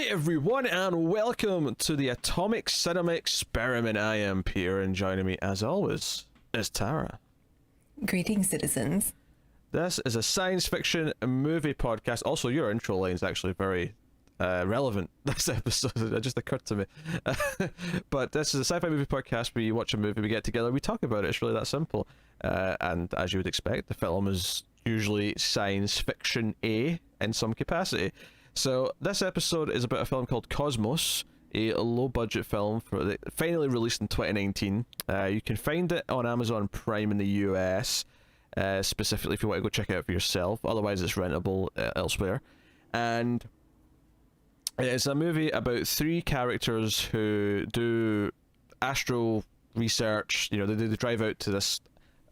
everyone, and welcome to the Atomic Cinema Experiment. I am Peter, and joining me, as always, is Tara. Greetings, citizens. This is a science fiction movie podcast. Also, your intro line is actually very relevant this episode. It just occurred to me. But this is a sci-fi movie podcast where you watch a movie, we get together, we talk about it. It's really that simple. And as you would expect, the film is usually science fiction-y in some capacity. So this episode is about a film called Cosmos, a low-budget film finally released in 2019. You can find it on Amazon Prime in the US, specifically if you want to go check it out for yourself. Otherwise, it's rentable elsewhere. And it's a movie about three characters who do astro research. You know, they drive out to this.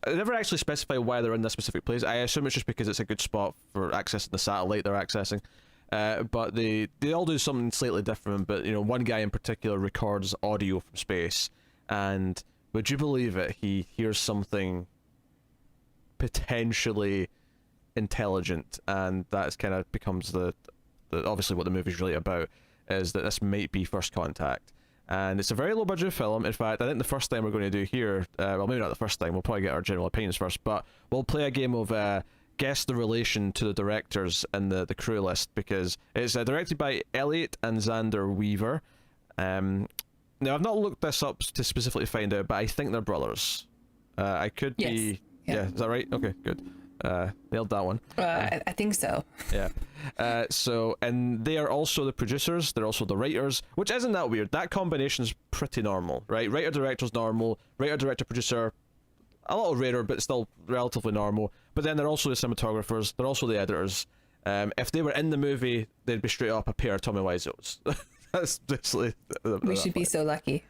They never actually specify why they're in this specific place. I assume it's just because it's a good spot for accessing the satellite they're accessing. But they all do something slightly different. But, you know, one guy in particular records audio from space. And would you believe it? He hears something potentially intelligent. And that kind of becomes the obviously what the movie's really about, is that this might be First Contact. And it's a very low budget film. In fact, I think the first thing we're going to do here, well, maybe not the first thing, we'll probably get our general opinions first, but we'll play a game of guess the relation to the directors and the crew list, because it's directed by Elliot and Zander Weaver. Now, I've not looked this up to specifically find out, but I think they're brothers. I could be... Yeah, is that right? Okay, good. Nailed that one. I think so. Yeah. And they are also the producers, they're also the writers, which isn't that weird. That combination's pretty normal, right? Writer-director's normal, writer-director-producer, a little rarer, but still relatively normal. But then they're also the cinematographers, they're also the editors. If they were in the movie, they'd be straight up a pair of Tommy Wiseaus. That's basically... We should be so lucky.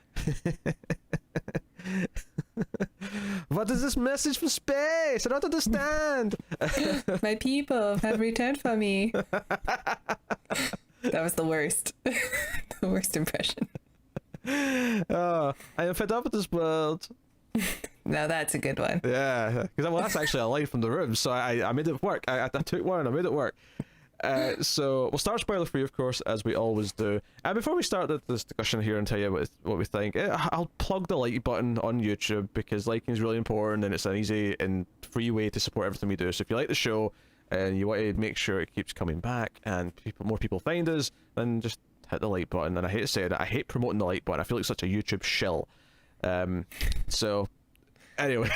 What is this message from space? I don't understand. My people have returned for me. That was the worst. The worst impression. Oh, I am fed up with this world. Now that's a good one. Yeah, because well, that's actually a line from The Room, so I made it work. I took one, I made it work. So we'll start spoiler free, of course, as we always do. And before we start this discussion here and tell you what we think, I'll plug the like button on YouTube, because liking is really important and it's an easy and free way to support everything we do. So if you like the show and you want to make sure it keeps coming back and more people find us, then just hit the like button. And I hate to say it, I hate promoting the like button. I feel like such a YouTube shill. So anyway,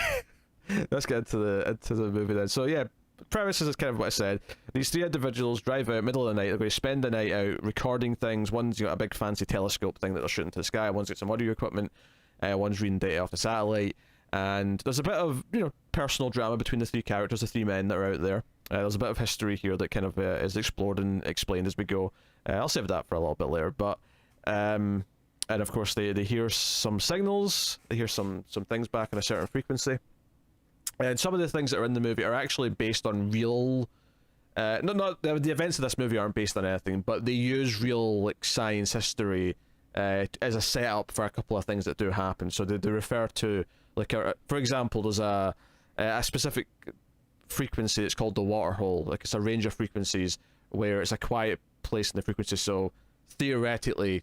let's get into the movie then. So yeah, premise is kind of what I said. These three individuals drive out middle of the night. They're going to spend the night out recording things. One's got a big fancy telescope thing that they're shooting to the sky. One's got some audio equipment. One's reading data off the satellite. And there's a bit of, you know, personal drama between the three characters, the three men that are out there. There's a bit of history here that kind of is explored and explained as we go. I'll save that for a little bit later. But and of course they hear some signals. They hear some things back on a certain frequency. And some of the things that are in the movie are actually based on real... not the events of this movie aren't based on anything, but they use real like science history as a setup for a couple of things that do happen. So they refer to, like, for example, there's a specific frequency that's called the water hole. Like, it's a range of frequencies where it's a quiet place in the frequency. So theoretically,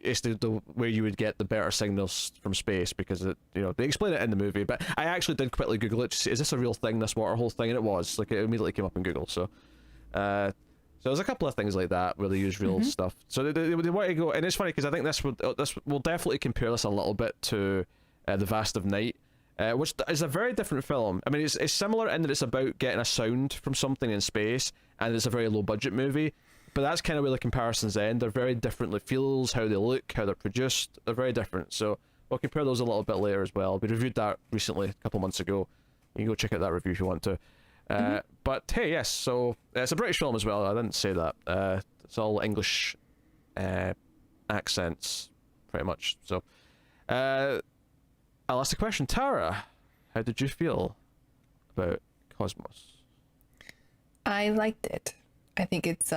it's the where you would get the better signals from space, because it, you know, they explain it in the movie. But I actually did quickly Google it to see, is this a real thing, this water hole thing? And it was. Like, it immediately came up in Google. So there's a couple of things like that where they use real stuff. So they want to go, and it's funny because I think this will definitely compare this a little bit to The Vast of Night, which is a very different film. I mean, it's similar in that it's about getting a sound from something in space, and it's a very low budget movie. But that's kind of where the comparisons end. They're very different. The feels, how they look, how they're produced, they're very different. So we'll compare those a little bit later as well. We reviewed that recently, a couple months ago. You can go check out that review if you want to. But hey, yes, so it's a British film as well. I didn't say that. It's all English accents, pretty much. So I'll ask the question. Tara, how did you feel about Cosmos? I liked it. I think it's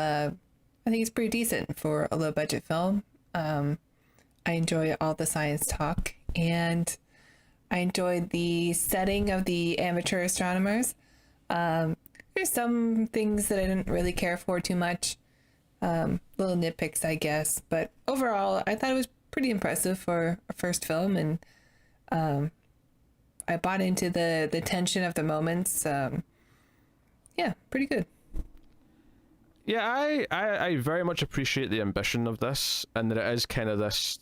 pretty decent for a low budget film. I enjoy all the science talk, and I enjoyed the setting of the amateur astronomers. There's some things that I didn't really care for too much. little nitpicks, I guess. But overall, I thought it was pretty impressive for a first film, and I bought into the tension of the moments. Yeah, pretty good. Yeah, I very much appreciate the ambition of this, and that it is kind of this,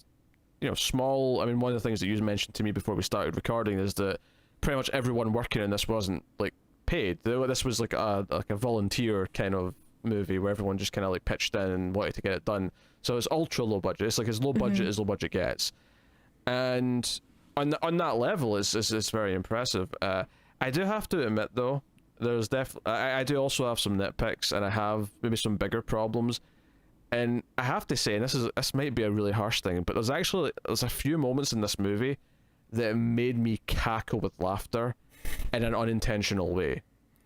small. I mean, one of the things that you mentioned to me before we started recording is that pretty much everyone working in this wasn't like paid. This was like a volunteer kind of movie where everyone just kind of like pitched in and wanted to get it done. So it's ultra low budget. It's like as low budget as low budget gets, and on that level, it's very impressive. I do have to admit though, there's definitely I do also have some nitpicks, and I have maybe some bigger problems. And I have to say, and this might be a really harsh thing, but there's a few moments in this movie that made me cackle with laughter in an unintentional way.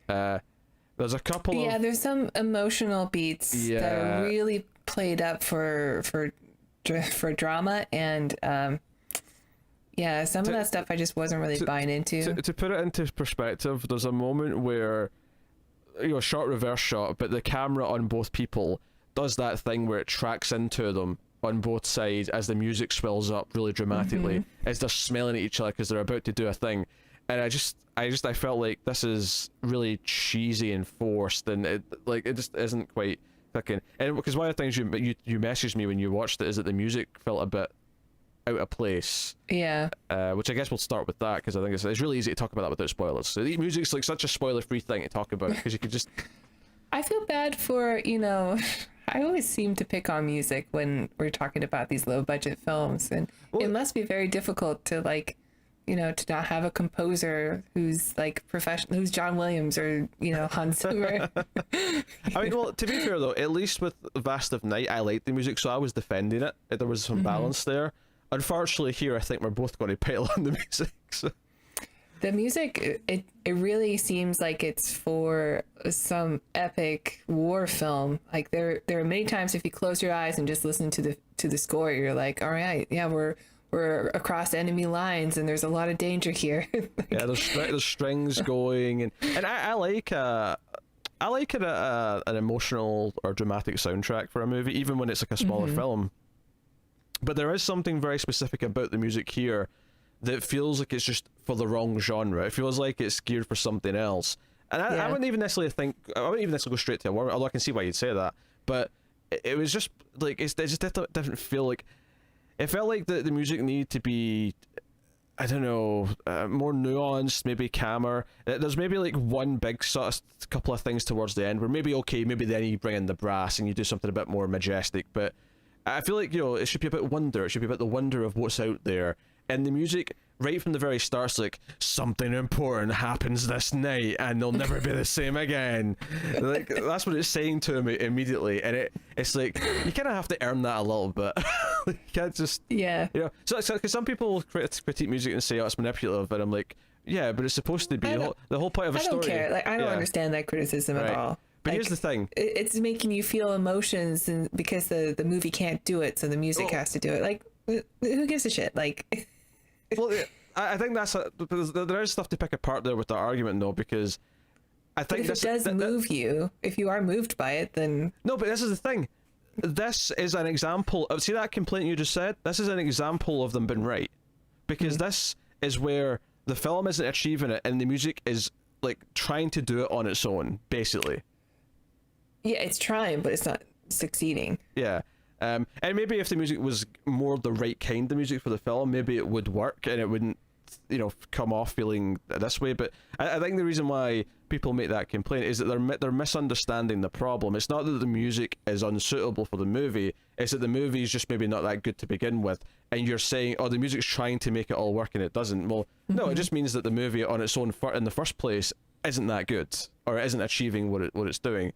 There's a couple of... Yeah, there's some emotional beats that are really played up for drama, and yeah, some of that stuff I just wasn't really buying into. To put it into perspective, there's a moment where, short reverse shot, but the camera on both people does that thing where it tracks into them on both sides as the music swells up really dramatically as they're smelling at each other because they're about to do a thing. And I felt like this is really cheesy and forced, and it just isn't quite clicking. And because one of the things you messaged me when you watched it is that the music felt a bit out of place. Yeah. Which I guess we'll start with that, because I think it's really easy to talk about that without spoilers. So the music's like such a spoiler-free thing to talk about, because you could just... I feel bad for, I always seem to pick on music when we're talking about these low-budget films, and it must be very difficult to to not have a composer who's like professional, who's John Williams or Hans Zimmer. I mean, well, to be fair though, at least with Vast of Night, I liked the music, so I was defending it. There was some balance there. Unfortunately, here I think we're both going to pile on the music. So. The music, it really seems like it's for some epic war film. Like there are many times if you close your eyes and just listen to the score, you're like, all right, yeah, we're across enemy lines and there's a lot of danger here. Yeah, there's strings going, and I like an emotional or dramatic soundtrack for a movie, even when it's like a smaller film. But there is something very specific about the music here that feels like it's just for the wrong genre. It feels like it's geared for something else. And I wouldn't even necessarily go straight to a war, although I can see why you'd say that. But it was just like, it just didn't feel like... It felt like the music needed to be, I don't know, more nuanced, maybe calmer. There's maybe like one big sort of couple of things towards the end where maybe then you bring in the brass and you do something a bit more majestic. But I feel like, it should be about wonder. It should be about the wonder of what's out there. And the music, right from the very start, is like, something important happens this night and they'll never be the same again. Like, that's what it's saying to me immediately. And it's like, you kind of have to earn that a little bit. You can't just... Yeah. So because some people critique music and say, oh, it's manipulative. And I'm like, yeah, but it's supposed to be. The whole point of a story... I don't care. Like, I don't understand that criticism at all. But here's the thing. It's making you feel emotions, and because the movie can't do it, so the music has to do it. Like, who gives a shit? Like... Well, I think there is stuff to pick apart there with that argument, though, because I think if it does move you, if you are moved by it, then... No, but this is the thing. This is an example of... See that complaint you just said? This is an example of them being right. Because this is where the film isn't achieving it, and the music is, like, trying to do it on its own, basically. Yeah, it's trying, but it's not succeeding. Yeah. And maybe if the music was more the right kind of music for the film, maybe it would work and it wouldn't, come off feeling this way. But I think the reason why people make that complaint is that they're misunderstanding the problem. It's not that the music is unsuitable for the movie, it's that the movie is just maybe not that good to begin with, and you're saying, oh, the music's trying to make it all work and it doesn't. Well, no, it just means that the movie on its own in the first place isn't that good, or it isn't achieving what it's doing.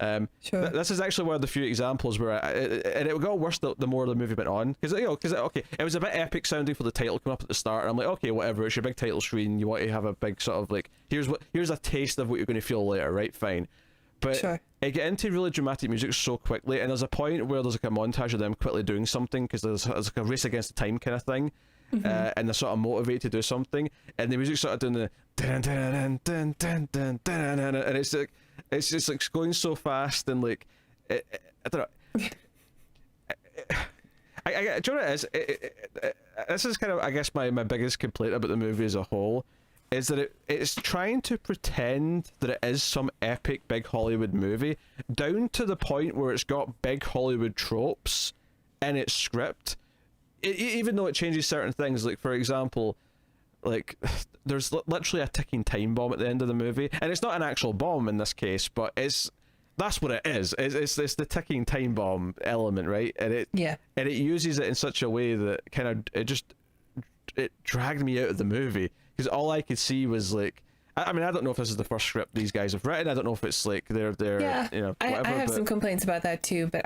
Sure. This is actually one of the few examples where and it got worse the more the movie went on, because it was a bit epic sounding for the title coming up at the start, and I'm like, okay, whatever, it's your big title screen, you want to have a big sort of like, here's a taste of what you're going to feel later, right? Fine. But sure. It get into really dramatic music so quickly, and there's a point where there's like a montage of them quickly doing something, because there's like a race against the time kind of thing, and they're sort of motivated to do something, and the music sort of doing the and it's like, it's just like going so fast, and like I don't know. Do you know what it is? This is kind of, I guess, my biggest complaint about the movie as a whole, is that it's trying to pretend that it is some epic big Hollywood movie, down to the point where it's got big Hollywood tropes in its script, even though it changes certain things. Like, for example, like, there's literally a ticking time bomb at the end of the movie, and it's not an actual bomb in this case, but that's what it is. It's the ticking time bomb element, right? And it uses it in such a way that kind of it dragged me out of the movie, because all I could see was like, I mean, I don't know if this is the first script these guys have written. I don't know if it's like they're you know, whatever. I have some complaints about that too, but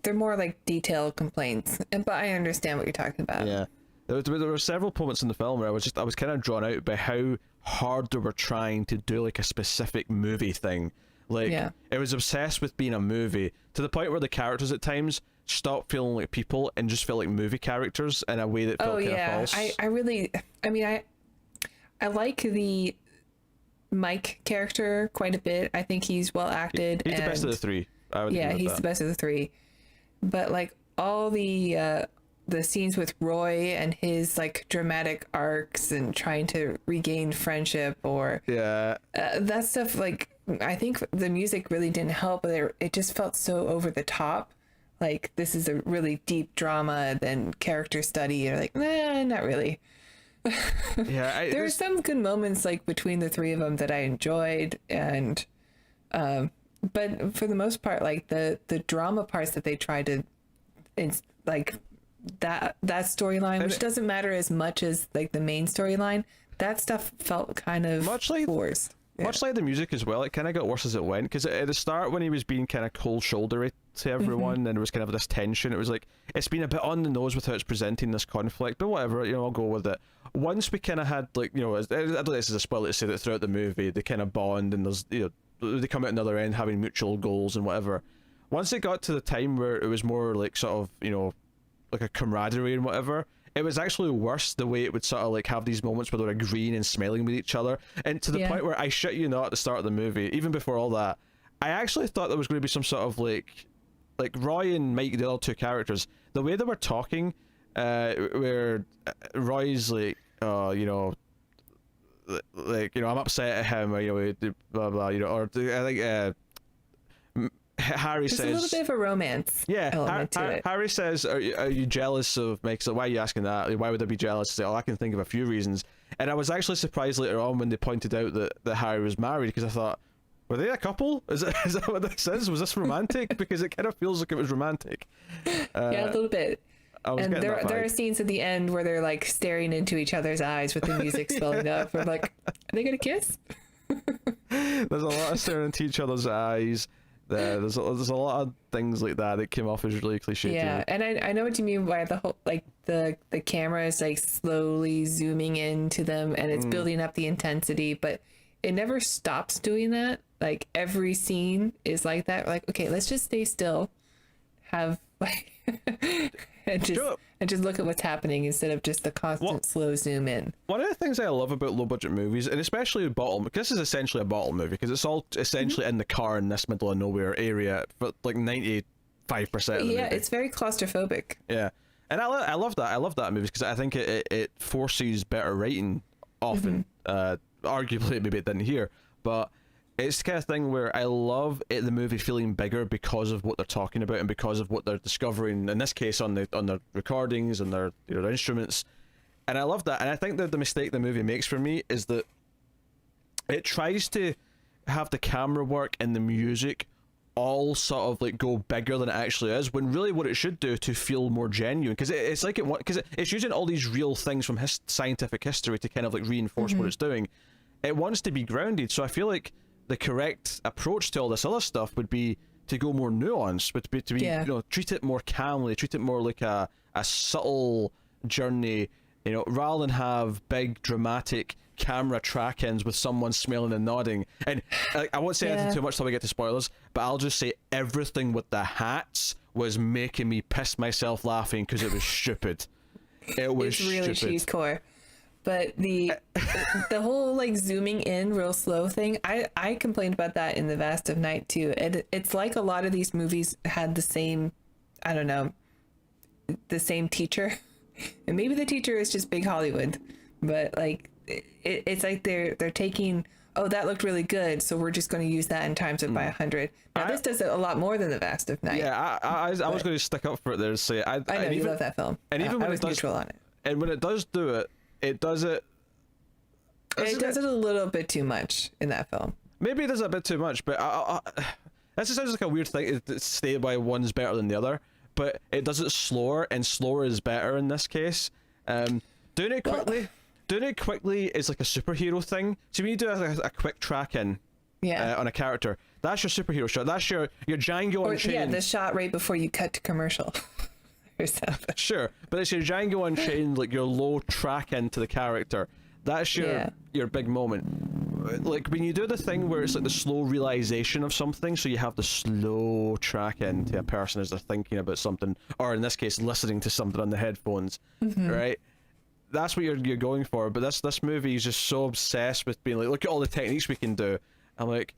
they're more like detailed complaints. But I understand what you're talking about. Yeah, there were several moments in the film where I was kind of drawn out by how hard they were trying to do like a specific movie thing. Like, it was obsessed with being a movie, to the point where the characters at times stopped feeling like people and just felt like movie characters in a way that felt kind of false. I like the Mike character quite a bit. I think he's well acted. He's the best of the three. He's the best of the three. But like all the scenes with Roy and his like dramatic arcs and trying to regain friendship, or that stuff, like, I think the music really didn't help. It just felt so over the top. Like, this is a really deep drama, then character study. You're like, nah, not really. There were some good moments like between the three of them that I enjoyed, and but for the most part, like the drama parts that they tried to, it's like that storyline, which doesn't matter as much as like the main storyline, that stuff felt kind of much like forced. Much like the music as well, it kind of got worse as it went, because at the start, when he was being kind of cold-shouldery to everyone, and there was kind of this tension, it was like, it's been a bit on the nose with how it's presenting this conflict, but whatever, you know, I'll go with it. Once we kind of had, like, you know, I don't know if this is a spoiler to say that throughout the movie, they kind of bond, and there's, you know, they come out another end having mutual goals and whatever. Once it got to the time where it was more like sort of, you know, like a camaraderie and whatever, it was actually worse the way it would sort of like have these moments where they're agreeing and smiling with each other, and to the point where, I shit you not, at the start of the movie, even before all that, I actually thought there was going to be some sort of like Roy and Mike, the other two characters, the way they were talking, where Roy's like, you know, like, you know, I'm upset at him, or, you know, blah blah, you know, or I think Harry says, there's a little bit of a romance element to it. Harry says, are you jealous of Mike? So why are you asking that? Why would I be jealous? Say, I can think of a few reasons. And I was actually surprised later on when they pointed out that Harry was married, because I thought, were they a couple? Is that what this is? Was this romantic? Because it kind of feels like it was romantic. Yeah, a little bit. And there are scenes at the end where they're like staring into each other's eyes with the music spelling up. We're like, are they gonna kiss? There's a lot of staring into each other's eyes. There's a lot of things like that came off as really cliche. Yeah, and I know what you mean by the whole, like, the camera is like slowly zooming into them, and it's building up the intensity, but it never stops doing that. Like, every scene is like that. Like, okay, let's just stay still, have like and just look at what's happening instead of just the constant slow zoom in. One of the things I love about low budget movies, and especially bottle, because this is essentially a bottle movie, because it's all essentially in the car in this middle of nowhere area for like 95% of the movie. It's very claustrophobic. Yeah, and I love that. I love that movie because I think it forces better writing often. Arguably, maybe it didn't here, but it's the kind of thing where I love the movie feeling bigger because of what they're talking about and because of what they're discovering, in this case on their recordings and their, you know, their instruments. And I love that. And I think that the mistake the movie makes for me is that it tries to have the camera work and the music all sort of like go bigger than it actually is, when really what it should do to feel more genuine, because it's like it's using all these real things from scientific history to kind of like reinforce what it's doing. It wants to be grounded, so I feel like the correct approach to all this other stuff would be to go more nuanced, but to be you know, treat it more calmly, treat it more like a subtle journey, you know, rather than have big dramatic camera track-ins with someone smiling and nodding. And I won't say anything too much till we get to spoilers, but I'll just say everything with the hats was making me piss myself laughing because it was stupid. It was really cheesecore. But the whole like zooming in real slow thing, I complained about that in The Vast of Night too. It's like a lot of these movies had the same, I don't know, the same teacher, and maybe the teacher is just big Hollywood, but like it's like they're taking, oh, that looked really good, so we're just going to use that and times it by 100. Now this does it a lot more than The Vast of Night. Yeah, I was going to stick up for it there and say I know you love that film, and even when I was it does, neutral on it. And when it does do it, it does it. It does it a little bit too much in that film. Maybe it does a bit too much, but that just sounds like a weird thing to state why one's better than the other. But it does it slower, and slower is better in this case. Doing it quickly is like a superhero thing. So when you do a quick track in on a character, that's your superhero shot. That's your Django Unchained. Yeah, the shot right before you cut to commercial. Sure, but it's your Django Unchained, like your low track into the character. That's your big moment. Like when you do the thing where it's like the slow realization of something, so you have the slow track into a person as they're thinking about something, or in this case, listening to something on the headphones, right? That's what you're going for. But this movie is just so obsessed with being like, look at all the techniques we can do. I'm like,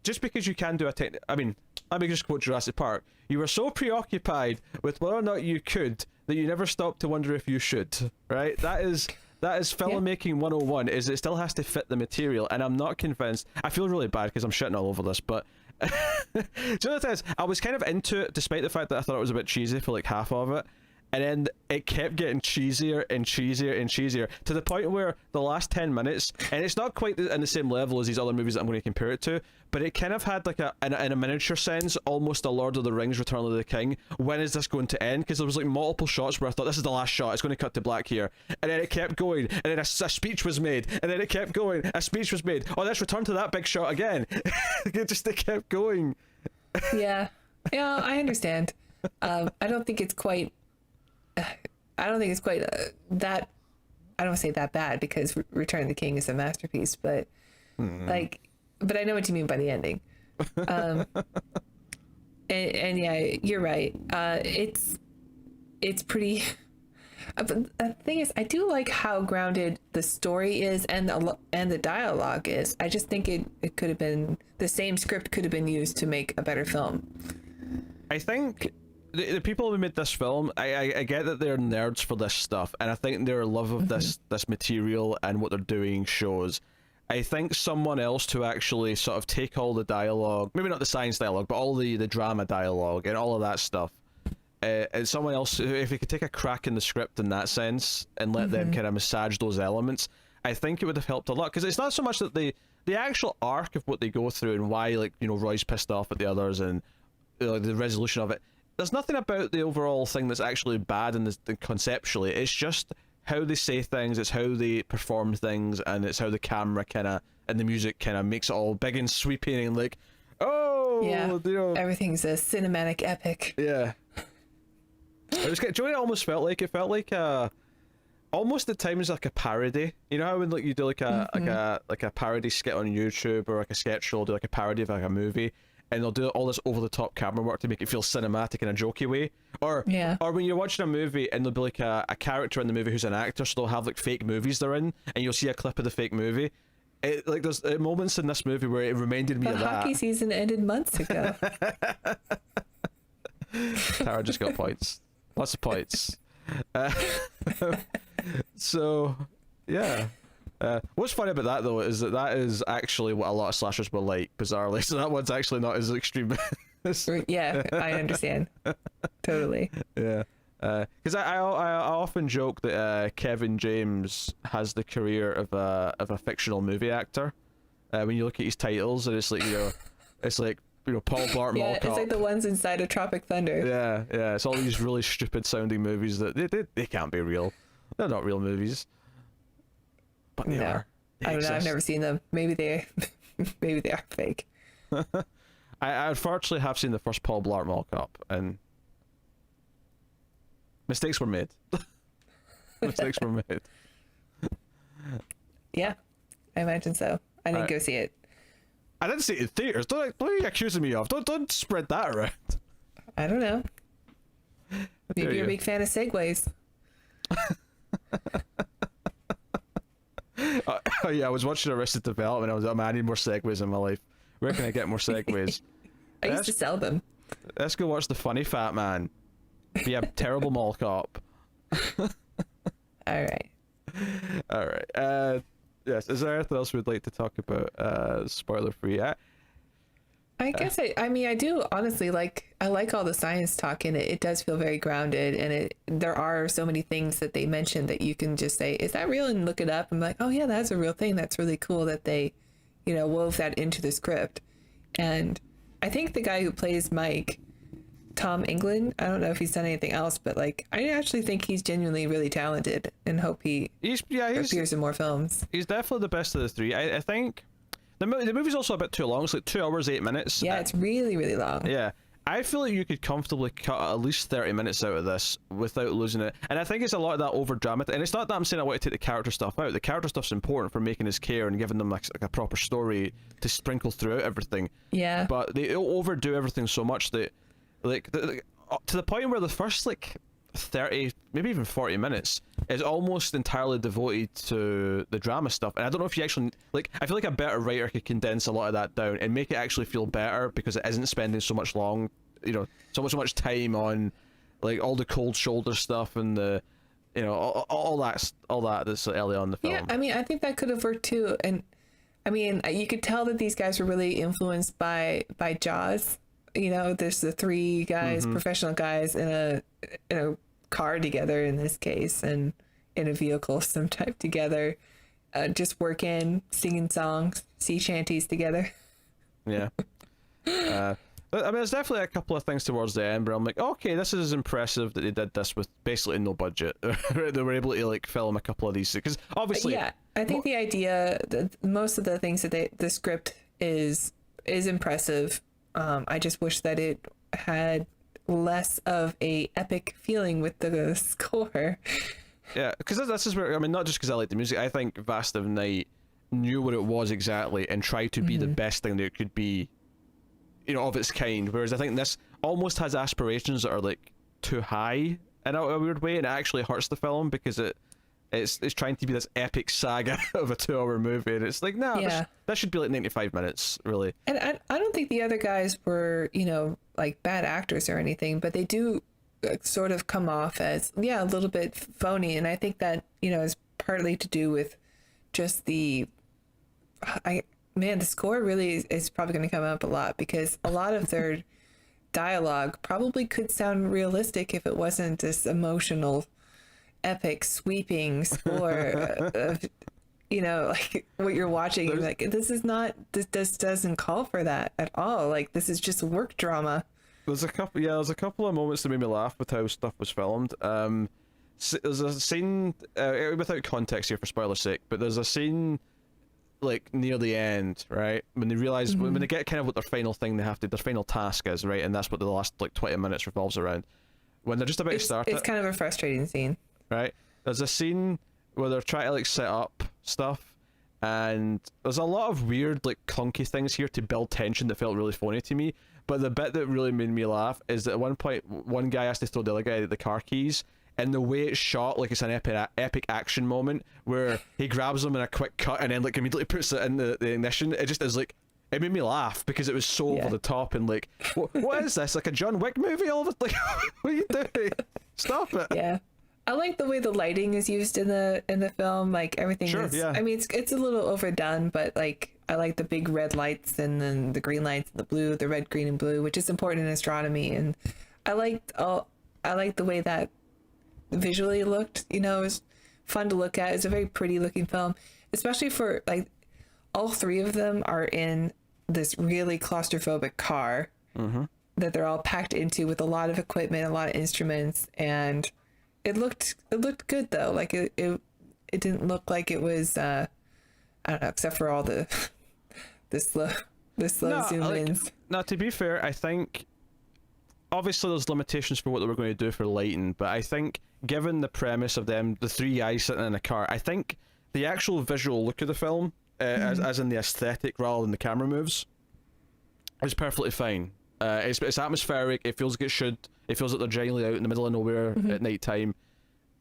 just because you can do a technique, I mean, let me just quote Jurassic Park. You were so preoccupied with whether or not you could that you never stopped to wonder if you should, right? That is filmmaking 101, is it still has to fit the material, and I'm not convinced. I feel really bad because I'm shitting all over this, but do you know what it is? I was kind of into it despite the fact that I thought it was a bit cheesy for like half of it. And then it kept getting cheesier and cheesier and cheesier to the point where the last 10 minutes, and it's not quite in the same level as these other movies that I'm going to compare it to, but it kind of had like in a miniature sense, almost a Lord of the Rings Return of the King. When is this going to end? Because there was like multiple shots where I thought, this is the last shot, it's going to cut to black here. And then it kept going, and then a speech was made, and then it kept going, a speech was made. Oh, let's return to that big shot again. It kept going. Yeah, I understand. I don't think it's quite that. I don't say that bad because Return of the King is a masterpiece, but but I know what you mean by the ending. And yeah, you're right. It's pretty. But the thing is, I do like how grounded the story is and the dialogue is. I just think it could have been, the same script could have been used to make a better film. I think the people who made this film, I get that they're nerds for this stuff, and I think their love of this material and what they're doing shows. I think someone else to actually sort of take all the dialogue, maybe not the science dialogue, but all the drama dialogue and all of that stuff, and someone else, if they could take a crack in the script in that sense and let them kind of massage those elements, I think it would have helped a lot. Because it's not so much that the actual arc of what they go through and why, like, you know, Roy's pissed off at the others and the resolution of it. There's nothing about the overall thing that's actually bad in the conceptually. It's just how they say things, it's how they perform things, and it's how the camera kind of and the music kind of makes it all big and sweeping and like, oh, yeah, you know, everything's a cinematic epic. Yeah. It was. Do you know what it almost felt like? It felt like almost at times like a parody. You know how when like you do like a parody skit on YouTube or like a sketch show, do like a parody of like a movie, and they'll do all this over the top camera work to make it feel cinematic in a jokey way. Or when you're watching a movie and there'll be like a character in the movie who's an actor, so they'll have like fake movies they're in, and you'll see a clip of the fake movie. Like there's moments in this movie where it reminded me of that. The hockey season ended months ago. Tara just got points. Lots of points. So, yeah. What's funny about that, though, is that is actually what a lot of slashers were like, bizarrely. So that one's actually not as extreme. Yeah, I understand. Totally. Yeah. Because I often joke that Kevin James has the career of a fictional movie actor. When you look at his titles, and it's like, you know, it's like, you know, Paul Blart Mall Cop. It's like the ones inside of Tropic Thunder. Yeah. It's all these really stupid sounding movies that they can't be real. They're not real movies. But they are. I don't know. I've never seen them. Maybe they are fake. I unfortunately have seen the first Paul Blart Mall Cop, and mistakes were made. Mistakes were made. Yeah, I imagine so. I didn't go see it. I didn't see it in theaters. Don't you accusing me of? Don't spread that around. I don't know. Maybe you're a big fan of segues. Oh yeah, I was watching Arrested Development. I was like, man, I need more segues in my life. Where can I get more segues? I used to sell them. Let's go watch The Funny Fat Man. Yeah, terrible mall cop. All right. All right. Yes. Is there anything else we'd like to talk about? Spoiler free. I guess I mean I do honestly I like all the science talk in it. It does feel very grounded, and there are so many things that they mentioned that you can just say, is that real, and look it up and be like, oh yeah, that's a real thing. That's really cool that they, wove that into the script. And I think the guy who plays Mike, Tom England, I don't know if he's done anything else, but I actually think he's genuinely really talented, and hope he appears in more films. He's definitely the best of the three. I think the movie's also a bit too long. It's like 2 hours 8 minutes. Yeah, it's really, really long. Yeah, I feel like you could comfortably cut at least 30 minutes out of this without losing it. And I think it's a lot of that over dramatic. And it's not that I'm saying I want to take the character stuff out. The character stuff's important for making us care and giving them like a proper story to sprinkle throughout everything. Yeah. But they overdo everything so much that to the point where the first 30, maybe even 40 minutes is almost entirely devoted to the drama stuff. And I don't know if you actually I feel like a better writer could condense a lot of that down and make it actually feel better, because it isn't spending so much so much time on all the cold shoulder stuff and the all that that's early on in the film. Yeah, I mean, I think that could have worked too. And I mean, you could tell that these guys were really influenced by Jaws. There's the 3 guys, professional guys in a car together in this case, and in a vehicle of some type together, just working, singing songs, sea shanties together. Yeah. I mean, there's definitely a couple of things towards the end where I'm like, okay, this is impressive that they did this with basically no budget. They were able to film a couple of these, because obviously, yeah, I think the idea, most of the things that the script is impressive. I just wish that it had less of a epic feeling with the score. Yeah, because this is where, I mean, not just because I like the music, I think Vast of Night knew what it was exactly and tried to be the best thing that it could be, of its kind. Whereas I think this almost has aspirations that are too high in a weird way, and it actually hurts the film because it's trying to be this epic saga of a 2-hour movie, and it's that should be 95 minutes, really. And I don't think the other guys were, bad actors or anything, but they do sort of come off as, a little bit phony. And I think that, is partly to do with just the score really is probably going to come up a lot, because a lot of their dialogue probably could sound realistic if it wasn't this emotional, epic, sweeping score of, what you're watching. You're this doesn't call for that at all. This is just work drama. There's a couple of moments that made me laugh with how stuff was filmed. There's a scene, without context here for spoiler's sake, but there's a scene near the end, right, when they realize when they get kind of what their final thing their final task is, right, and that's what the last 20 minutes revolves around, when they're just about to start it's kind of a frustrating scene, right? There's a scene where they're trying to set up stuff, and there's a lot of weird clunky things here to build tension that felt really phony to me. But the bit that really made me laugh is that at one point one guy has to throw the other guy the car keys, and the way it's shot, it's an epic action moment where he grabs them in a quick cut and then immediately puts it in the ignition. It just is it made me laugh because it was so over the top, and what is this, a John Wick movie? All of it, what are you doing? Stop it. Yeah, I like the way the lighting is used in the film. Everything is. Yeah. I mean, it's a little overdone, but I like the big red lights, and then the green lights, and the blue, the red, green, and blue, which is important in astronomy. And I liked the way that visually looked. It was fun to look at. It's a very pretty looking film, especially for all 3 of them are in this really claustrophobic car that they're all packed into with a lot of equipment, a lot of instruments, and it looked good though. It didn't look like it was I don't know, except for all the slow zoom ins. Now, to be fair, I think obviously there's limitations for what they were going to do for lighting, but I think given the premise of the 3 guys sitting in a car, I think the actual visual look of the film, as in the aesthetic rather than the camera moves, is perfectly fine. It's atmospheric. It feels like it should. It feels like they're genuinely out in the middle of nowhere at night time.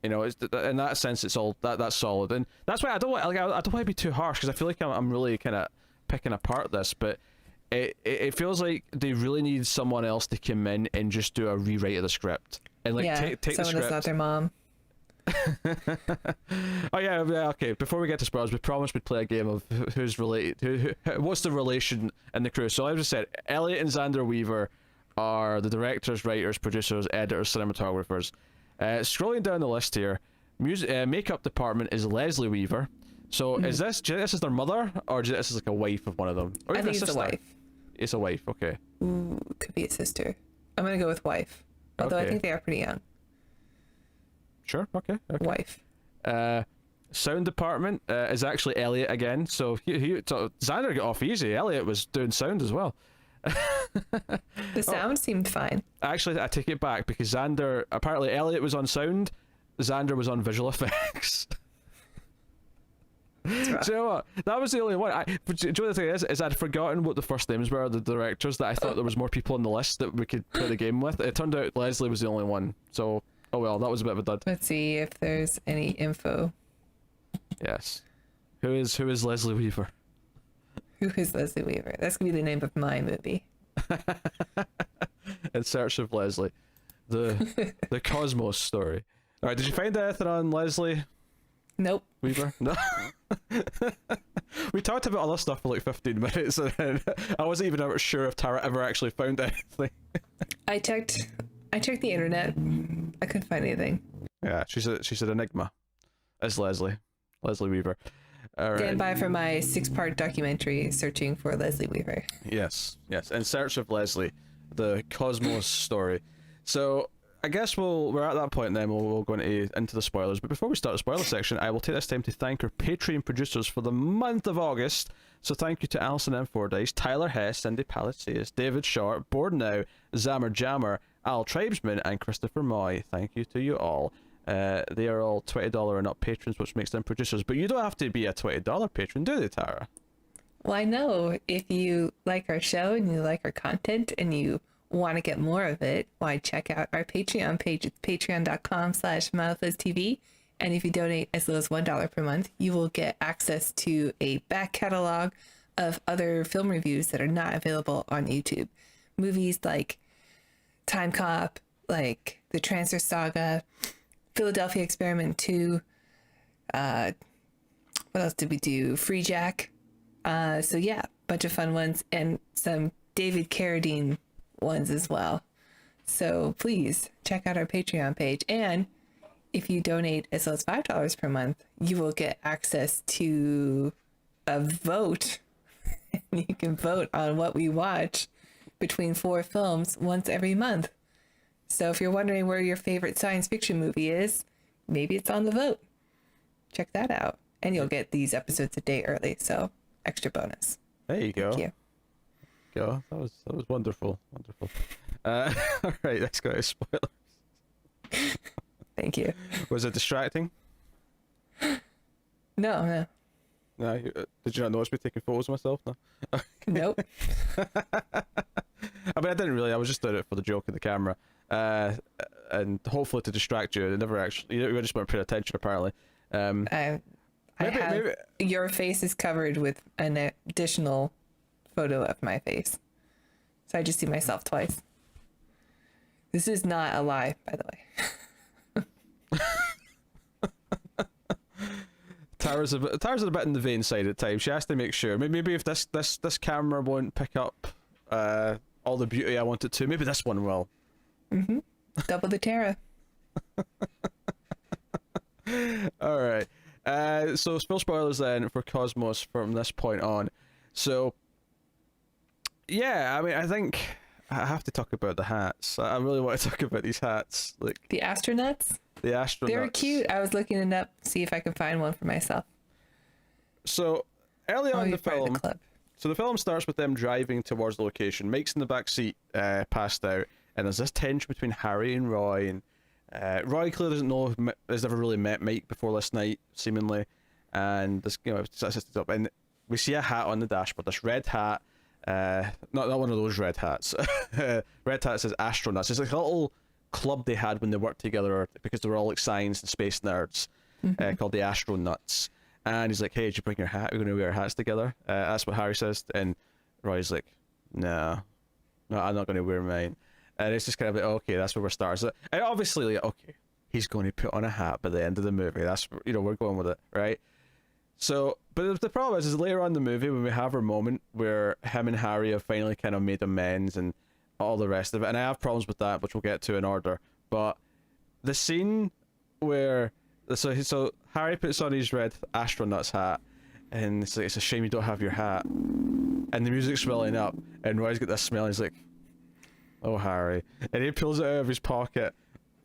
It's in that sense, it's all that's solid, and that's why I don't want to be too harsh, because I feel like I'm really kind of picking apart this, but it feels like they really need someone else to come in and just do a rewrite of the script. and like Yeah, take the someone that's not script. their mom. Oh yeah, yeah, okay. Before we get to spoilers, we promised we'd play a game of who's related, what's the relation in the crew. So I just said Elliot and Zander Weaver are the directors, writers, producers, editors, cinematographers. Scrolling down the list here, makeup department is Leslie Weaver. So is this is their mother, or this is like a wife of one of them? Or I even think it's a sister? wife. It's a wife. Okay. Ooh, could be a sister. I'm gonna go with wife. Although I Okay. think they are pretty young. Sure. Okay. Wife. Sound department is actually Elliot again. So Xander got off easy. Elliot was doing sound as well. The sound seemed fine. Actually, I take it back because apparently Elliot was on sound, Xander was on visual effects. Do you know what? That was the only one. Do you know the thing is I'd forgotten what the first names were of the directors, that I thought there was more people on the list that we could play the game with. It turned out Leslie was the only one. So, oh well, that was a bit of a dud. Let's see if there's any info. Yes. Who is Leslie Weaver? Who is Leslie Weaver? That's gonna be the name of my movie. In Search of Leslie. The Cosmos story. Alright, did you find anything on Leslie Nope. Weaver? No. We talked about other stuff for like 15 minutes and then I wasn't even sure if Tara ever actually found anything. I checked the internet. I couldn't find anything. Yeah, she's an enigma. As Leslie Weaver. All right. Stand by for my 6-part documentary searching for Leslie Weaver. Yes. In Search of Leslie, the Cosmos story. So I guess we're at that point, and then we'll go into the spoilers. But before we start the spoiler section, I will take this time to thank our Patreon producers for the month of August. So thank you to Alison M. Fordyce, Tyler Hess, Cindy Palacios, David Short, Board Now, Zammer Jammer, Al Tribesman, and Christopher Moy. Thank you to you all. They are all $20 and up patrons, which makes them producers. But you don't have to be a $20 patron, do they, Tara? Well, I know if you like our show and you like our content and you want to get more of it, why check out our Patreon page. It's patreon.com/MildFuzzTV. And if you donate as low as $1 per month, you will get access to a back catalog of other film reviews that are not available on YouTube. Movies like Time Cop, like The Transfer Saga, Philadelphia Experiment 2. What else did we do? Free Jack. So yeah, bunch of fun ones and some David Carradine ones as well. So please check out our Patreon page. And if you donate as low as $5 per month, you will get access to a vote. You can vote on what we watch between 4 films once every month. So if you're wondering where your favorite science fiction movie is, maybe it's on the vote. Check that out. And you'll get these episodes a day early. So extra bonus. There you go. Thank you. That was wonderful. All right, let's go to spoilers. Thank you. Was it distracting? No. No. Did you not notice me taking photos of myself? No. Nope. I mean, I didn't really. I was just doing it for the joke of the camera, and hopefully to distract you. It never actually. You just weren't paying attention, apparently. Maybe your face is covered with an additional photo of my face, so I just see myself twice. This is not a lie, by the way. Tara's a bit in the vain side at times. She has to make sure. Maybe if this camera won't pick up all the beauty I want it to, maybe this one will. Double the Tara. All right. So spill spoilers then for Cosmos from this point on. So yeah, I mean, I think I have to talk about the hats. I really want to talk about these hats, like The astronauts. the astronauts. They were cute. I was looking it up, see if I can find one for myself. So early on in You're the part of film, the club. so the film starts with them driving towards the location. Mike's in the back seat, passed out, and there's this tension between Harry and Roy. And Roy clearly doesn't know, has never really met Mike before this night, seemingly. And this, sets it up, and we see a hat on the dashboard. This red hat, not one of those red hats. Red hat says astronauts. It's like a little club they had when they worked together because they were all like science and space nerds, called the Astronauts. And he's like, "Hey, did you bring your hat? We're going to wear our hats together." That's what Harry says, and Roy's like, "No, I'm not going to wear mine." And it's just kind of like, okay, that's where we're starting. So, and obviously, like, okay, he's going to put on a hat by the end of the movie. That's, we're going with it, right? So, but the problem is later on in the movie when we have our moment where him and Harry have finally kind of made amends and all the rest of it, and I have problems with that, which we'll get to in order. But the scene where so Harry puts on his red astronauts hat, and it's like, it's a shame you don't have your hat, and the music's swelling up, and Roy's got this smell, and he's like, oh Harry, and he pulls it out of his pocket,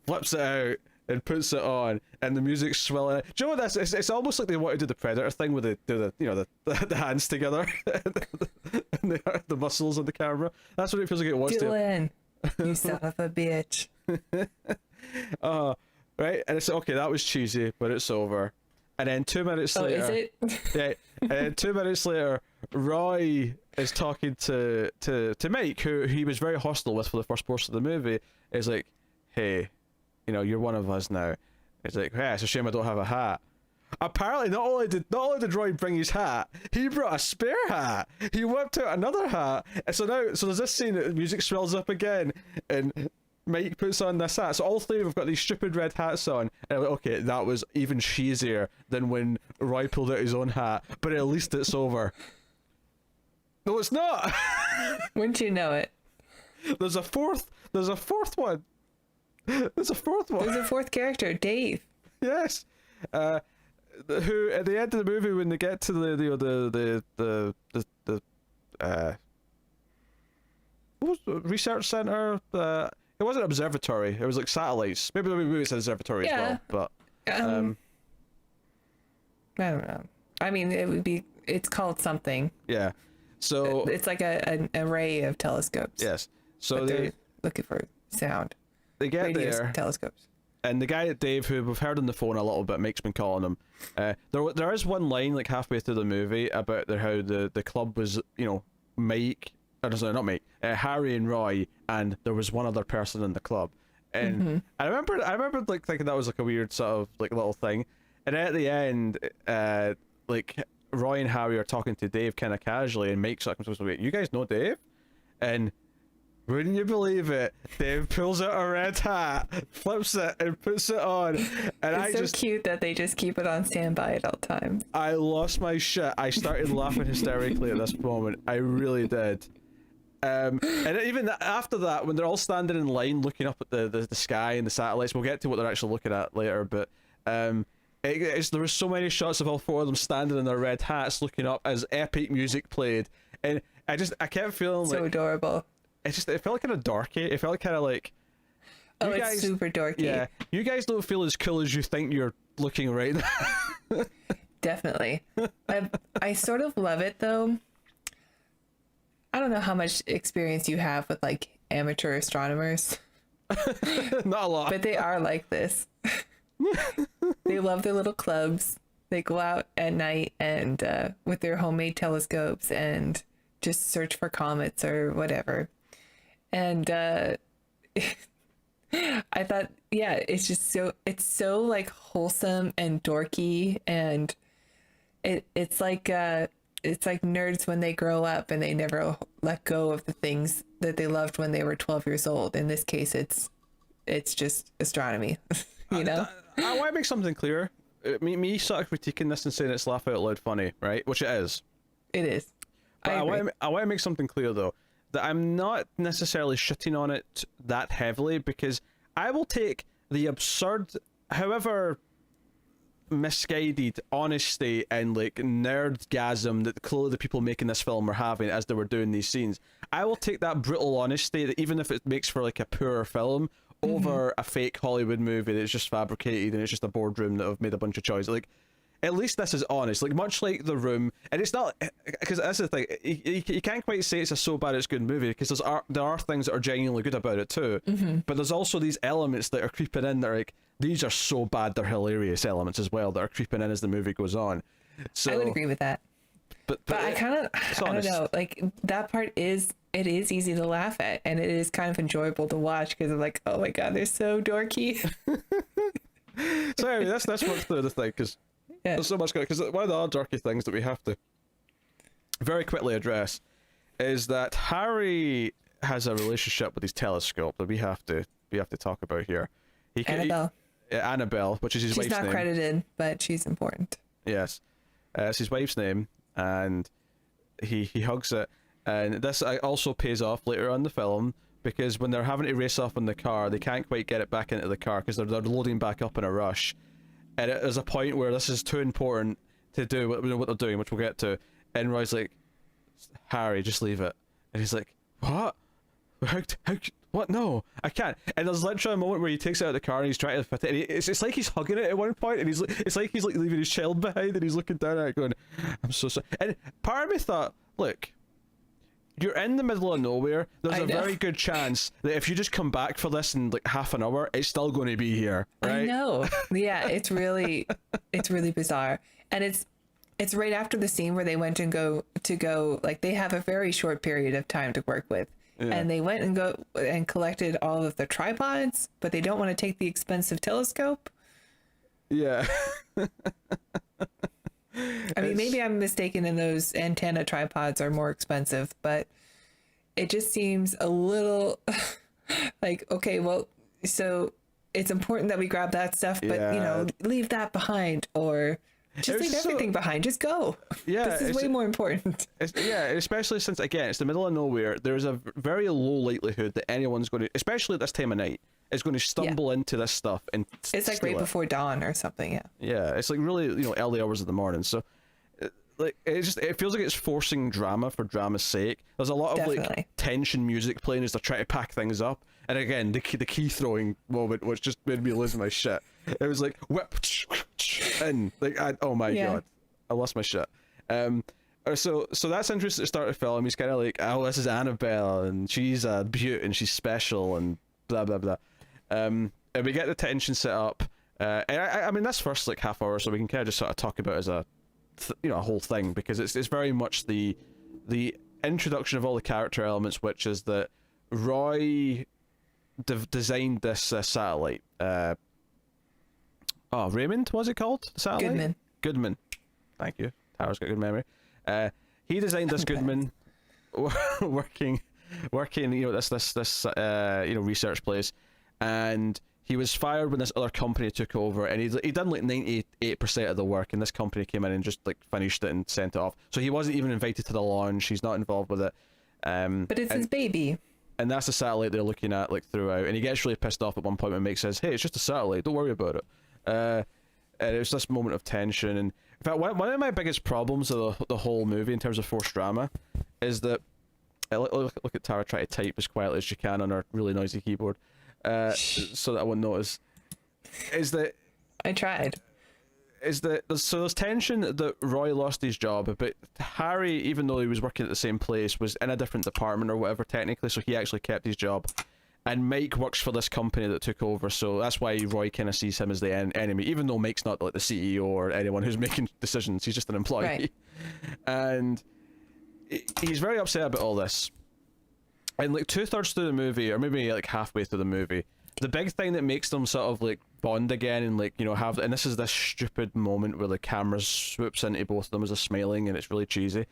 flips it out, and puts it on, and the music's swelling. Do you know what that's? It's almost like they want to do the Predator thing where they do the hands together and the muscles on the camera. That's what it feels like it wants Dylan, you son of a bitch. Right, and it's okay. That was cheesy, but it's over. And then 2 minutes later, is it? yeah, and then 2 minutes later, Roy is talking to Mike, who he was very hostile with for the first portion of the movie. Is like, hey, you're one of us now. It's like, hey, it's a shame I don't have a hat. Apparently, not only did Roy bring his hat, he brought a spare hat. He whipped out another hat, and so there's this scene that the music swells up again, and Mike puts on this hat. So all three of them have got these stupid red hats on, and I'm like, okay, that was even cheesier than when Roy pulled out his own hat. But at least it's over. No, it's not. Wouldn't you know it? There's a fourth one. There's a fourth one. There's a fourth character, Dave. Yes. Who at the end of the movie when they get to the what was the research center? It wasn't an observatory. It was like satellites. Maybe it's an observatory as well. But I don't know. I mean, it's called something. Yeah. So it's like an array of telescopes. Yes. So they're looking for sound. They get Radios, there. Telescopes. And the guy, Dave, who we've heard on the phone a little bit, Mike's been calling him. There is one line like halfway through the movie about how the club was, Mike, or sorry, not Mike, Harry and Roy, and there was one other person in the club. And I remember like thinking that was like a weird sort of like little thing. And at the end, like Roy and Harry are talking to Dave kind of casually, and Mike's like, "Wait, you guys know Dave?" And wouldn't you believe it? Dave pulls out a red hat, flips it, and puts it on. And it's so cute that they just keep it on standby at all times. I lost my shit. I started laughing hysterically at this moment. I really did. And even after that, when they're all standing in line looking up at the sky and the satellites, we'll get to what they're actually looking at later, but there was so many shots of all four of them standing in their red hats looking up as epic music played. And I kept feeling so adorable. It felt like kind of dorky. It felt kind of like, it's guys, super dorky. Yeah, you guys don't feel as cool as you think you're looking right now. Definitely. I sort of love it though. I don't know how much experience you have with like amateur astronomers. Not a lot. But they are like this. They love their little clubs. They go out at night and with their homemade telescopes and just search for comets or whatever. And I thought, yeah, it's so like wholesome and dorky, and it's like nerds when they grow up and they never let go of the things that they loved when they were 12 years old. In this case, it's just astronomy. I want to make something clear. Me sort of critiquing this and saying it's laugh out loud funny, right? Which it is. It is. But I want to make something clear though, that I'm not necessarily shitting on it that heavily, because I will take the absurd, however misguided honesty and like nerdgasm that clearly the people making this film were having as they were doing these scenes. I will take that brutal honesty, that even if it makes for like a poorer film, over a fake Hollywood movie that's just fabricated and it's just a boardroom that have made a bunch of choices. Like, at least this is honest, like much like The Room. And it's not, because that's the thing, you can't quite say it's a so bad it's good movie, because there are things that are genuinely good about it too. But there's also these elements that are creeping in that are like, these are so bad they're hilarious elements as well that are creeping in as the movie goes on. So I would agree with that. But I don't know, like that part is easy to laugh at, and it is kind of enjoyable to watch because I'm like, oh my god, they're so dorky. So anyway, let's work through the thing, because there's so much good. Because one of the other dorky things that we have to very quickly address is that Harry has a relationship with his telescope that we have to talk about here. Annabelle. Annabelle, which is his wife's name. She's not credited, but she's important. Yes, it's his wife's name, and he hugs it, and this also pays off later on in the film, because when they're having to race off in the car, they can't quite get it back into the car because they're loading back up in a rush, and there's a point where this is too important to do what they're doing, which we'll get to, and Roy's like, Harry, just leave it, and he's like, what? How, what? No, I can't. And there's literally a moment where he takes it out of the car and he's trying to fit it, and it's like he's hugging it at one point, and it's like he's leaving his child behind, and he's looking down at it going, I'm so sorry. And part of me thought, look, you're in the middle of nowhere, there's a very good chance that if you just come back for this in like half an hour, it's still going to be here, right? I know. Yeah, it's really bizarre. And it's right after the scene where they went and go like, they have a very short period of time to work with. Yeah. And they went and collected all of the tripods, but they don't want to take the expensive telescope. Yeah. I mean, maybe I'm mistaken and those antenna tripods are more expensive, but it just seems a little like, okay, well, so it's important that we grab that stuff, but leave that behind, or just leave everything behind. Just go. Yeah, this is way more important. Especially since, again, it's the middle of nowhere. There's a very low likelihood that anyone's going to, especially at this time of night, is going to stumble into this stuff and it's like right before dawn or something. Yeah, it's like really early hours of the morning. So like it feels like it's forcing drama for drama's sake. There's a lot of like tension music playing as they're trying to pack things up, and again the key throwing moment, which just made me lose my shit. It was like whip and like oh my god, I lost my shit. So that's interesting at the start of the film. He's kind of like, oh, this is Annabelle and she's a beaut and she's special and blah blah blah. And we get the tension set up. And I mean, this first like half hour, so we can kind of just sort of talk about it as a a whole thing, because it's very much the introduction of all the character elements, which is that Roy designed this satellite. Raymond, what's it called? The satellite? Goodman. Thank you. Tara's got good memory. He designed this Goodman working this research place, and he was fired when this other company took over, and he'd done like 98% of the work, and this company came in and just like finished it and sent it off. So he wasn't even invited to the launch. He's not involved with it. But it's his baby. And that's the satellite they're looking at like throughout. And he gets really pissed off at one point when Mike says, "Hey, it's just a satellite. Don't worry about it." And it was this moment of tension. And in fact, one of my biggest problems of the whole movie in terms of forced drama is that look at Tara try to type as quietly as she can on her really noisy keyboard. So that I wouldn't notice. Is that I tried. Is that there's tension that Roy lost his job, but Harry, even though he was working at the same place, was in a different department or whatever technically, so he actually kept his job. And Mike works for this company that took over, so that's why Roy kind of sees him as the enemy, even though Mike's not like the CEO or anyone who's making decisions. He's just an employee, right. And he's very upset about all this. And like 2/3 through the movie, or maybe like halfway through the movie, the big thing that makes them sort of like bond again and like have, and this is this stupid moment where the camera swoops into both of them as they're smiling and it's really cheesy,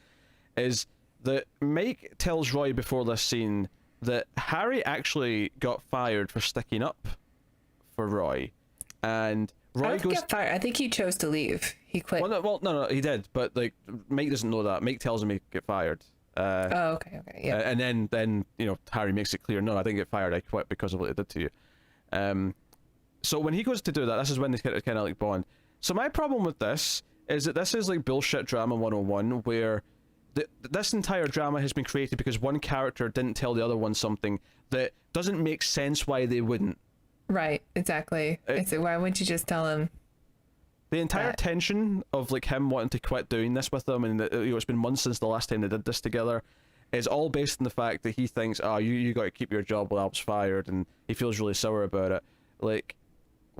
is that Mike tells Roy before this scene that Harry actually got fired for sticking up for Roy, and Roy goes. Get fired. I think he chose to leave. He quit. No, he did, but like Mike doesn't know that. Mike tells him he get fired. Okay, yeah. And then Harry makes it clear, no, I didn't get fired, I quit because of what they did to you. So when he goes to do that, this is when they kind of like bond. So my problem with this is that this is like bullshit drama 101, where this entire drama has been created because one character didn't tell the other one something that doesn't make sense why they wouldn't. Right, exactly. It's like, why wouldn't you just tell him? The entire tension of like him wanting to quit doing this with them, and it's been months since the last time they did this together, is all based on the fact that he thinks, you got to keep your job while I was fired, and he feels really sour about it. Like,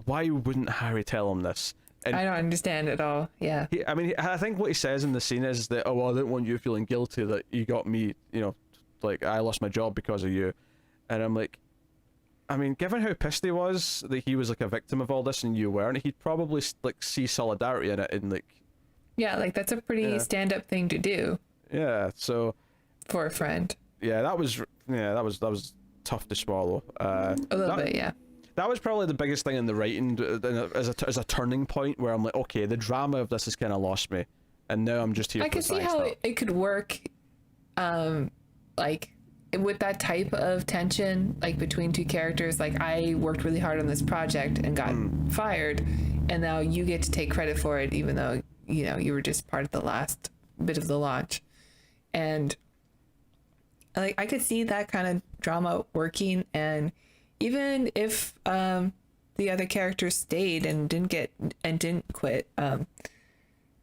why wouldn't Harry tell him this? And I don't understand at all. Yeah. I think what he says in the scene is that, I didn't want you feeling guilty that you got me, like I lost my job because of you. And I'm like, given how pissed he was that he was like a victim of all this and you weren't, he'd probably like see solidarity in it, and like, yeah, like that's a pretty stand-up thing to do. Yeah, so for a friend. Yeah, that was yeah, that was tough to swallow. A little bit, yeah. That was probably the biggest thing in the writing as a turning point where I'm like, okay, the drama of this has kind of lost me, and now I'm just here. I for can see how it could work, like with that type of tension, like between two characters. Like, I worked really hard on this project and got fired, and now you get to take credit for it, even though you were just part of the last bit of the launch. And like, I could see that kind of drama working, and even if the other characters stayed and didn't quit,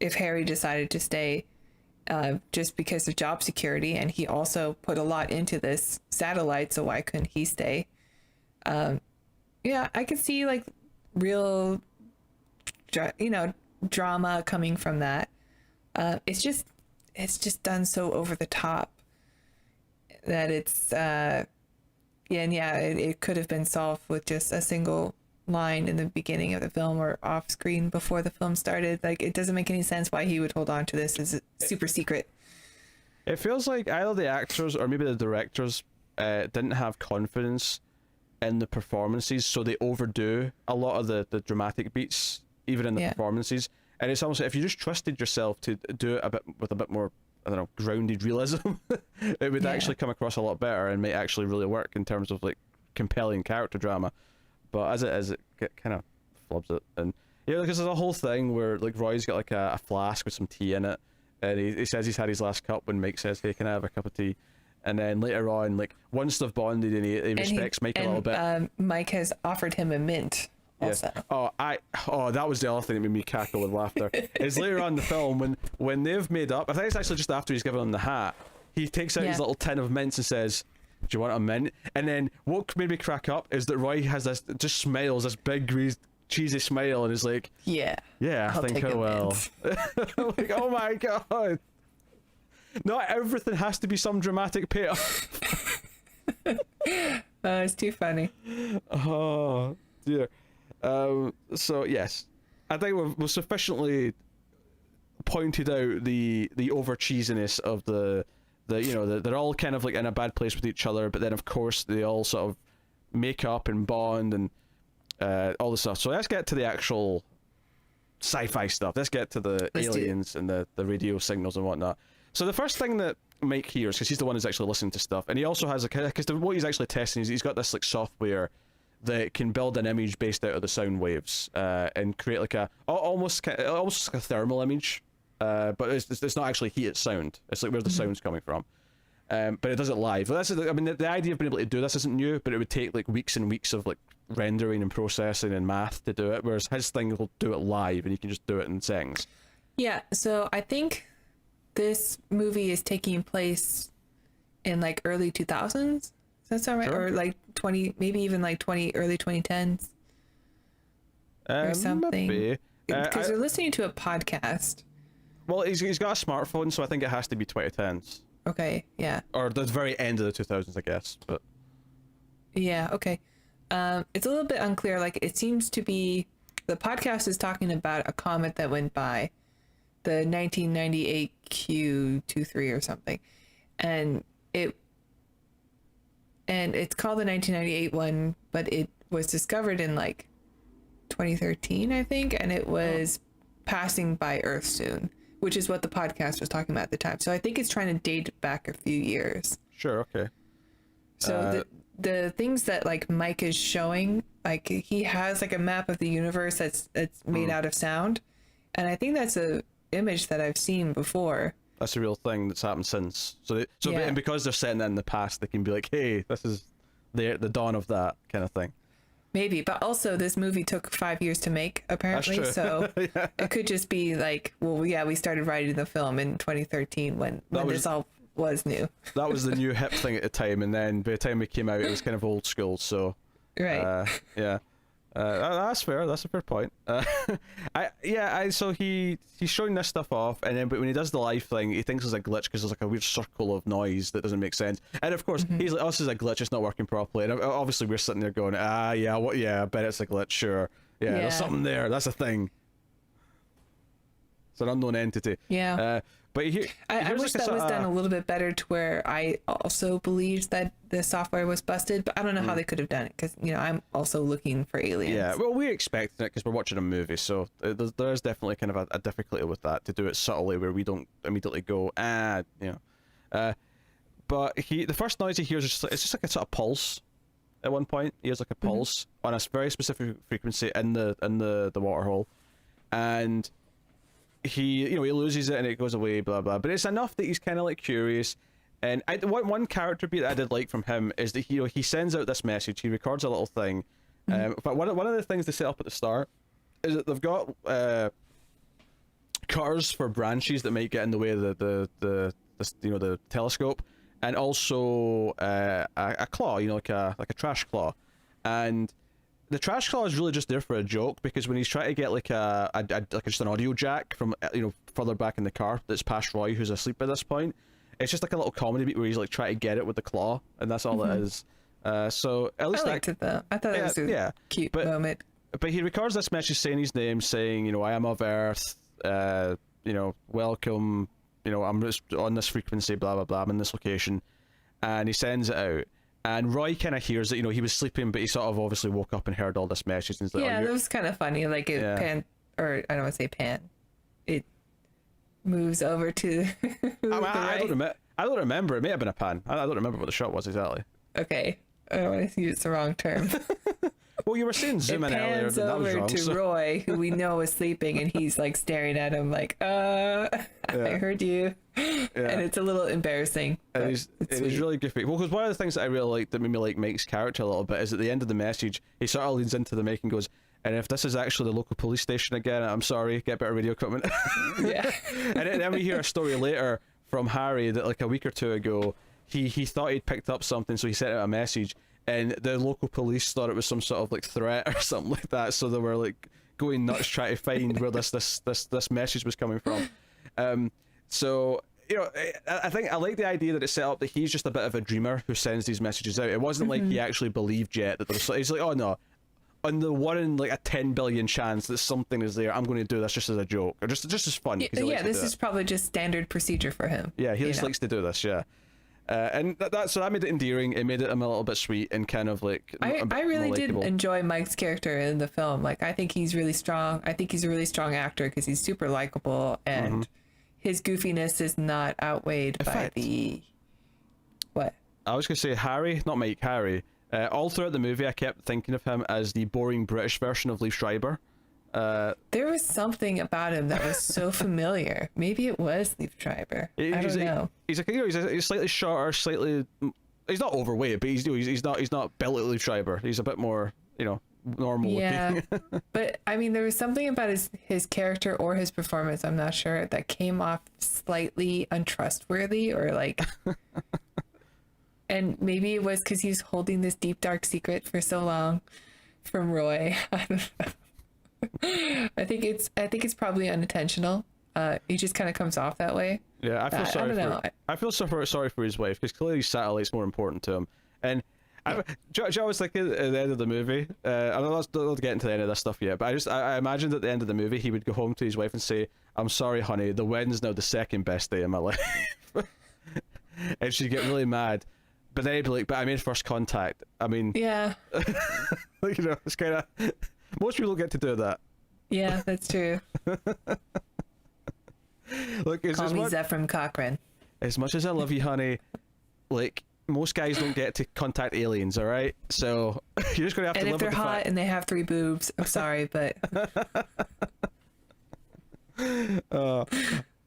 if Harry decided to stay just because of job security, and he also put a lot into this satellite, so why couldn't he stay? Yeah, I could see like real drama coming from that. It's just done so over the top that it's it could have been solved with just a single line in the beginning of the film or off screen before the film started. Like, it doesn't make any sense why he would hold on to this as a super secret. It feels like either the actors or maybe the directors didn't have confidence in the performances, so they overdo a lot of the dramatic beats, even in the performances. And it's almost like if you just trusted yourself to do it with a bit more, I don't know, grounded realism, it would actually come across a lot better and might actually really work in terms of like compelling character drama. But as it is, it kind of flubs it. And because there's a whole thing where like Roy's got like a flask with some tea in it, and he says he's had his last cup when Mike says, "Hey, can I have a cup of tea?" And then later on, like once they've bonded and he respects Mike a little bit, Mike has offered him a mint. Also. Yeah. That was the other thing that made me cackle with laughter. Is later on in the film when they've made up, I think it's actually just after he's given him the hat, he takes out his little tin of mints and says, "Do you want a mint?" And then what made me crack up is that Roy has just smiles, this big greased cheesy smile, and is like, I think I will. Like, oh my god, not everything has to be some dramatic payoff. It's too funny. Oh dear. So yes, I think we've sufficiently pointed out the over cheesiness of they're all kind of like in a bad place with each other, but then of course they all sort of make up and bond and all this stuff. So let's get to the actual sci-fi stuff. Let's get to the aliens and the radio signals and whatnot. So the first thing that Mike hears, because he's the one who's actually listening to stuff, and he also has because what he's actually testing is he's got this like software that can build an image based out of the sound waves and create like almost like a thermal image, but it's not actually heat, it's sound. It's like where the sound's coming from, but it does it live. Well, the idea of being able to do this isn't new, but it would take like weeks and weeks of like rendering and processing and math to do it, whereas his thing will do it live and you can just do it in seconds. Yeah, so I think this movie is taking place in like early 2000s. That's all right, sure. Or like 20, maybe even like early 2010s or something. Because they're listening to a podcast. Well, he's got a smartphone, so I think it has to be 2010s. Okay, yeah. Or the very end of the 2000s, I guess. But yeah, okay. It's a little bit unclear. Like, it seems to be the podcast is talking about a comet that went by, the 1998 Q23 or something, and it's called the 1998 one, but it was discovered in like 2013, I think, and it was passing by Earth soon, which is what the podcast was talking about at the time. So I think it's trying to date back a few years. Sure, okay. So the things that like Mike is showing, like he has like a map of the universe that's made out of sound, and I think that's a image that I've seen before. That's a real thing that's happened since. And because they're setting that in the past, they can be like, hey, this is the dawn of that kind of thing. Maybe, but also this movie took 5 years to make, apparently. That's true. So it could just be like, well, yeah, we started writing the film in 2013 when this all was new. That was the new hip thing at the time, and then by the time it came out, it was kind of old school. So right, that's fair. That's a fair point. So he's showing this stuff off, and then but when he does the live thing, he thinks it's a glitch because there's like a weird circle of noise that doesn't make sense. And of course, he's like, "Oh, this is a glitch. It's not working properly." And obviously, we're sitting there going, I bet it's a glitch. Sure, there's something there. That's a thing. It's an unknown entity. Yeah. But I wish that was done a little bit better, to where I also believed that the software was busted, but I don't know how they could have done it, because I'm also looking for aliens. Yeah, well, we're expecting it because we're watching a movie, so there is definitely kind of a difficulty with that, to do it subtly where we don't immediately go but the first noise he hears is it's just like a sort of pulse. At one point, he hears like a pulse on a very specific frequency in the water hole, and he he loses it and it goes away, blah blah. But it's enough that he's kind of like curious. And one character beat that I did like from him is that he sends out this message. He records a little thing. But one of the things they set up at the start is that they've got cutters for branches that might get in the way of the telescope, and also a claw, like a trash claw. And the trash claw is really just there for a joke, because when he's trying to get like just an audio jack from further back in the car that's past Roy, who's asleep by this point, it's just like a little comedy beat where he's like trying to get it with the claw, and that's all it is. So at least I liked it though. I thought it was a cute moment. But he records this message saying his name, saying I am of Earth, welcome, I'm just on this frequency, blah blah blah, I'm in this location, and he sends it out. And Roy kind of hears that, he was sleeping, but he sort of obviously woke up and heard all this message. And he's like, that was kind of funny. Like it pan, or I don't want to say pan. It moves over to I don't remember. It may have been a pan. I don't remember what the shot was exactly. Okay. I don't want to use the wrong term. Well, you were saying zoom in earlier. It pans over to Roy, who we know is sleeping, and he's like staring at him like, I heard you. Yeah. And it's a little embarrassing. And it was really goofy. Well, because one of the things that I really liked that made me like Mike's character a little bit is at the end of the message, he sort of leans into the mic and goes, and if this is actually the local police station again, I'm sorry, get better radio equipment. Yeah. And then we hear a story later from Harry that like a week or two ago, he thought he'd picked up something, so he sent out a message, and the local police thought it was some sort of like threat or something like that, so they were like going nuts trying to find where this message was coming from. So I think I like the idea that it's set up that he's just a bit of a dreamer who sends these messages out. It wasn't like he actually believed yet that there's. He's like, oh no, on the 1 in like a 10 billion chance that something is there, I'm going to do this just as a joke, or just as fun. Yeah, this is probably just standard procedure for him. Yeah, he just likes to do this. Yeah. And so that made it endearing. It made him a little bit sweet and kind of like. I really did enjoy Mike's character in the film. Like, I think he's really strong. I think he's a really strong actor because he's super likable, and his goofiness is not outweighed by the. What? I was gonna say Harry, not Mike. Harry. All throughout the movie, I kept thinking of him as the boring British version of Liev Schreiber. There was something about him that was so familiar. Maybe it was Liev Schreiber. I don't know. He's slightly shorter, slightly. He's not overweight, but he's not built like Liev Schreiber. He's a bit more, normal. Yeah, but I mean, there was something about his character or his performance, I'm not sure, that came off slightly untrustworthy, or like. And maybe it was because he's holding this deep dark secret for so long from Roy. I don't know. I think it's probably unintentional. He just kind of comes off that way. Yeah, I feel sorry for his wife, because clearly satellite's more important to him. And I was thinking at the end of the movie, I'm not getting to the end of this stuff yet, but I imagined at the end of the movie he would go home to his wife and say, "I'm sorry, honey, the wedding's now the second best day of my life," and she'd get really mad. But then he'd be like, "But I made first contact." I mean, yeah, it's kind of. Most people get to do that. Yeah, that's true. Look, call me Zephram Cochrane. As much as I love you, honey, like, most guys don't get to contact aliens, all right? So you're just going to have to live with the fact. And if they're hot and they have 3 boobs, I'm sorry, but...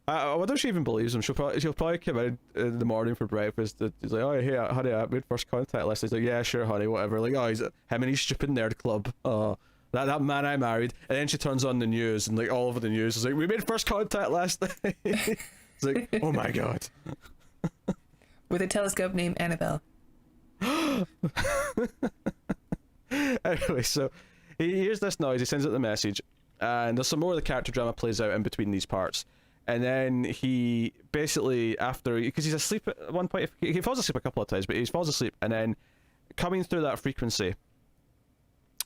I wonder if she even believes him. She'll probably come in the morning for breakfast. He's like, "Oh, hey, honey, I made first contact last." He's like, "Yeah, sure, honey, whatever." Like, "Oh, he's him and his stupid nerd club. Oh, that man I married." And then she turns on the news, and like all over the news is like, "We made first contact last night." It's like, oh my god. With a telescope named Annabelle. Anyway, so he hears this noise. He sends out the message, and there's some more of the character drama plays out in between these parts. And then he basically, because he's asleep at one point, he falls asleep a couple of times, but he falls asleep, and then coming through that frequency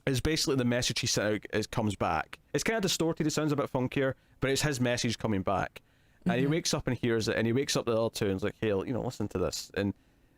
is basically the message he sent out comes back. It's kind of distorted, it sounds a bit funkier, but it's his message coming back. And he wakes up and hears it, and he wakes up the other two and is like, hey, listen to this. And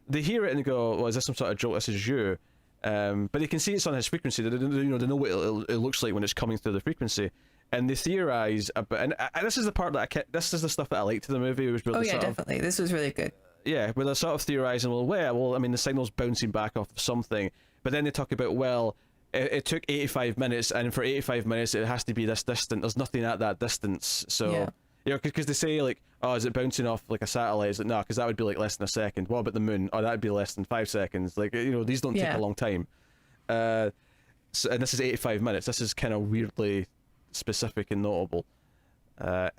they hear it and go, well, is this some sort of joke? This is you. But they can see it's on his frequency. They know what it looks like when it's coming through the frequency. And they theorize about, and this is the part that this is the stuff that I liked in the movie. It was really definitely. This was really good. Yeah, where they're sort of theorizing, well, I mean, the signal's bouncing back off of something. But then they talk about, well, it took 85 minutes, and for 85 minutes, it has to be this distant. There's nothing at that distance. So, because they say, like, oh, is it bouncing off like a satellite? It's like, no, because that would be like less than a second. What about the moon? Oh, that would be less than 5 seconds. Like, these don't take a long time. And this is 85 minutes. This is kind of weirdly specific and notable. I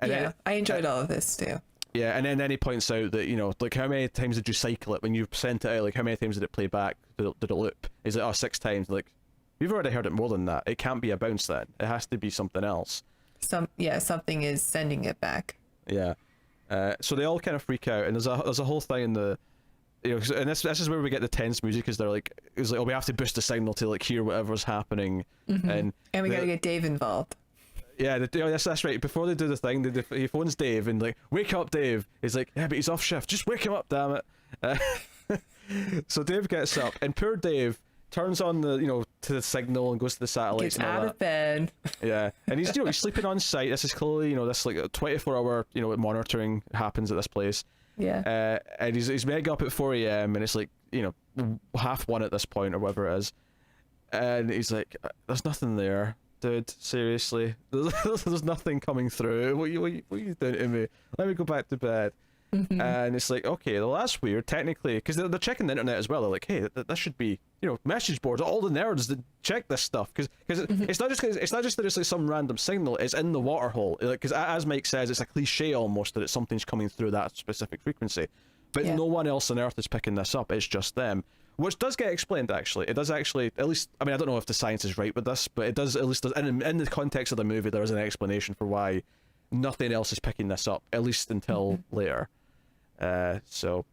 enjoyed all of this too. Yeah, and then he points out that, like, how many times did you cycle it when you sent it out? Like, how many times did it play back? Did it loop? He's like, 6 times. Like, you've already heard it more than that. It can't be a bounce then. It has to be something else. Something is sending it back. Yeah. So they all kind of freak out, and there's a whole thing in the, and this is where we get the tense music, because they're like, it's like, oh, we have to boost the signal to like hear whatever's happening, and we gotta get Dave involved. Yeah, that's right. Before they do the thing, he phones Dave and like, wake up, Dave. He's like, yeah, but he's off shift. Just wake him up, damn it. So Dave gets up, and poor Dave turns on the to the signal and goes to the satellites. Gets out of bed. Yeah, and he's he's sleeping on site. This is clearly this like 24-hour monitoring happens at this place. Yeah. And he's mega up at 4 a.m. and it's like 1:30 at this point or whatever it is, and he's like, there's nothing there. Dude, seriously, there's nothing coming through. What are you doing to me? Let me go back to bed. And it's like, okay, well, that's weird. Technically, because they're checking the internet as well. They're like, hey, that should be message boards. All the nerds that check this stuff, because it's not just that it's like some random signal. It's in the water hole. Because as Mike says, it's a cliche almost that something's coming through that specific frequency, but no one else on Earth is picking this up. It's just them. Which does get explained, actually. It does actually, at least, I mean, I don't know if the science is right with this, but it does, at least, in the context of the movie, there is an explanation for why nothing else is picking this up, at least until later. So,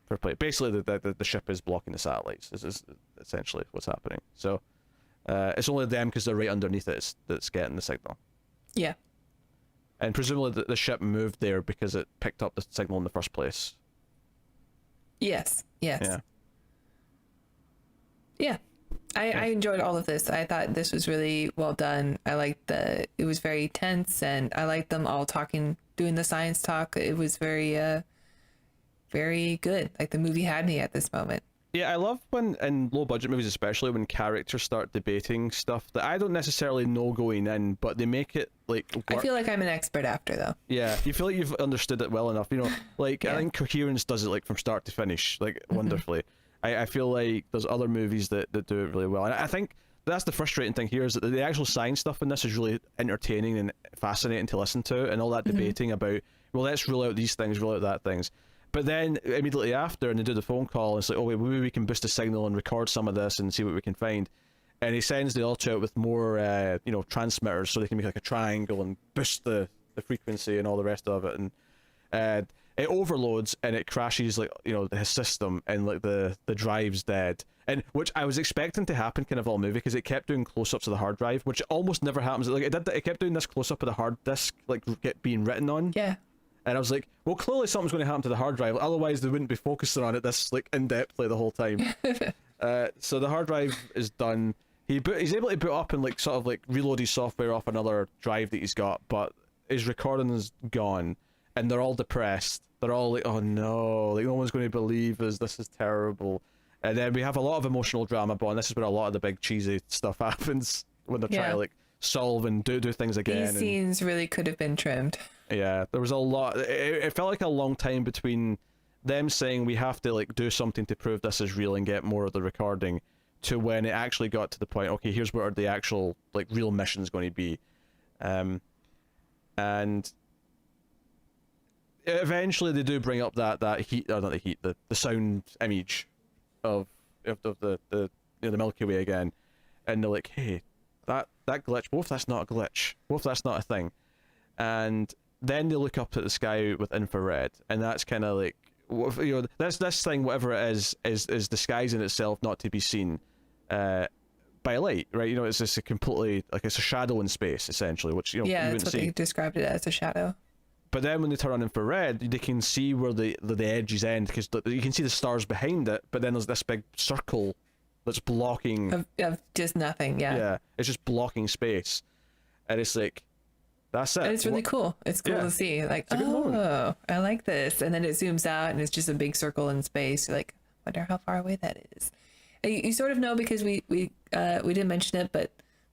fair play. Basically, the ship is blocking the satellites. This is essentially what's happening. So, it's only them, because they're right underneath it, that's getting the signal. Yeah. And presumably the ship moved there because it picked up the signal in the first place. Yes. Yeah. Yeah, I enjoyed all of this. I thought this was really well done. I liked it was very tense, and I liked them all doing the science talk. It was very, very good. Like, the movie had me at this moment. Yeah, I love when, in low budget movies especially, when characters start debating stuff that I don't necessarily know going in, but they make it like work. I feel like I'm an expert after, though. Yeah, you feel like you've understood it well enough. Like, I think Coherence does it like from start to finish, like wonderfully. I feel like there's other movies that do it really well. And I think that's the frustrating thing here, is that the actual science stuff in this is really entertaining and fascinating to listen to, and all that debating about, well, let's rule out these things, rule out that things. But then immediately after, and they do the phone call, and it's like, oh, wait, maybe we can boost the signal and record some of this and see what we can find. And he sends the Ultra out with more, transmitters, so they can make like a triangle and boost the frequency and all the rest of it. And it overloads and it crashes his system, and like the drive's dead, and which I was expecting to happen kind of all movie, because it kept doing close-ups of the hard drive, which almost never happens. Like it kept doing this close-up of the hard disk like being written on. Yeah. And I was like, well, clearly something's going to happen to the hard drive, otherwise they wouldn't be focusing on it this like in-depthly the whole time. So the hard drive is done. He's able to boot up and like sort of like reload his software off another drive that he's got, but his recording is gone. And they're all depressed. They're all like, oh no, like no one's going to believe us. This is terrible. And then we have a lot of emotional drama, but this is where a lot of the big cheesy stuff happens, when they're trying to like solve and do things again. These scenes really could have been trimmed. Yeah, there was a lot. It felt like a long time between them saying we have to like do something to prove this is real and get more of the recording, to when it actually got to the point, okay, here's what the actual like real mission's going to be. And eventually they do bring up that heat, or not the heat, the sound image of the Milky Way again, and they're like, hey, that glitch, what if that's not a glitch? What if that's not a thing? And then they look up at the sky with infrared, and that's kind of like, this thing, whatever it is disguising itself not to be seen by light, right? It's just a completely, like, it's a shadow in space, essentially, which, you that's wouldn't what see. they described it as, a shadow. But then when they turn on infrared, they can see where the edges end, because you can see the stars behind it, but then there's this big circle that's blocking... Of just nothing, yeah. Yeah, it's just blocking space. And it's like, that's it. And it's really cool. It's cool Yeah. to see. Like, It's a good moment. oh, I like this. And then it zooms out and it's just a big circle in space. You're like, wonder how far away that is. And you sort of know, because we didn't mention it, but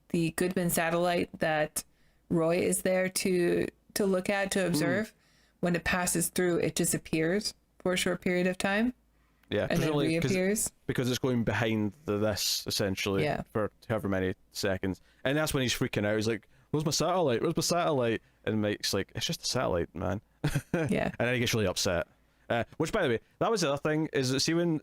the Goodman satellite that Roy is there to look at, to observe, when it passes through, it disappears for a short period of time. Yeah, And then presumably reappears. because it's going behind this, essentially, Yeah. for however many seconds. And that's when he's freaking out. He's like, where's my satellite? Where's my satellite? And Mike's like, it's just a satellite, man. Yeah. And then he gets really upset. Which, by the way, that was the other thing, is that, see, when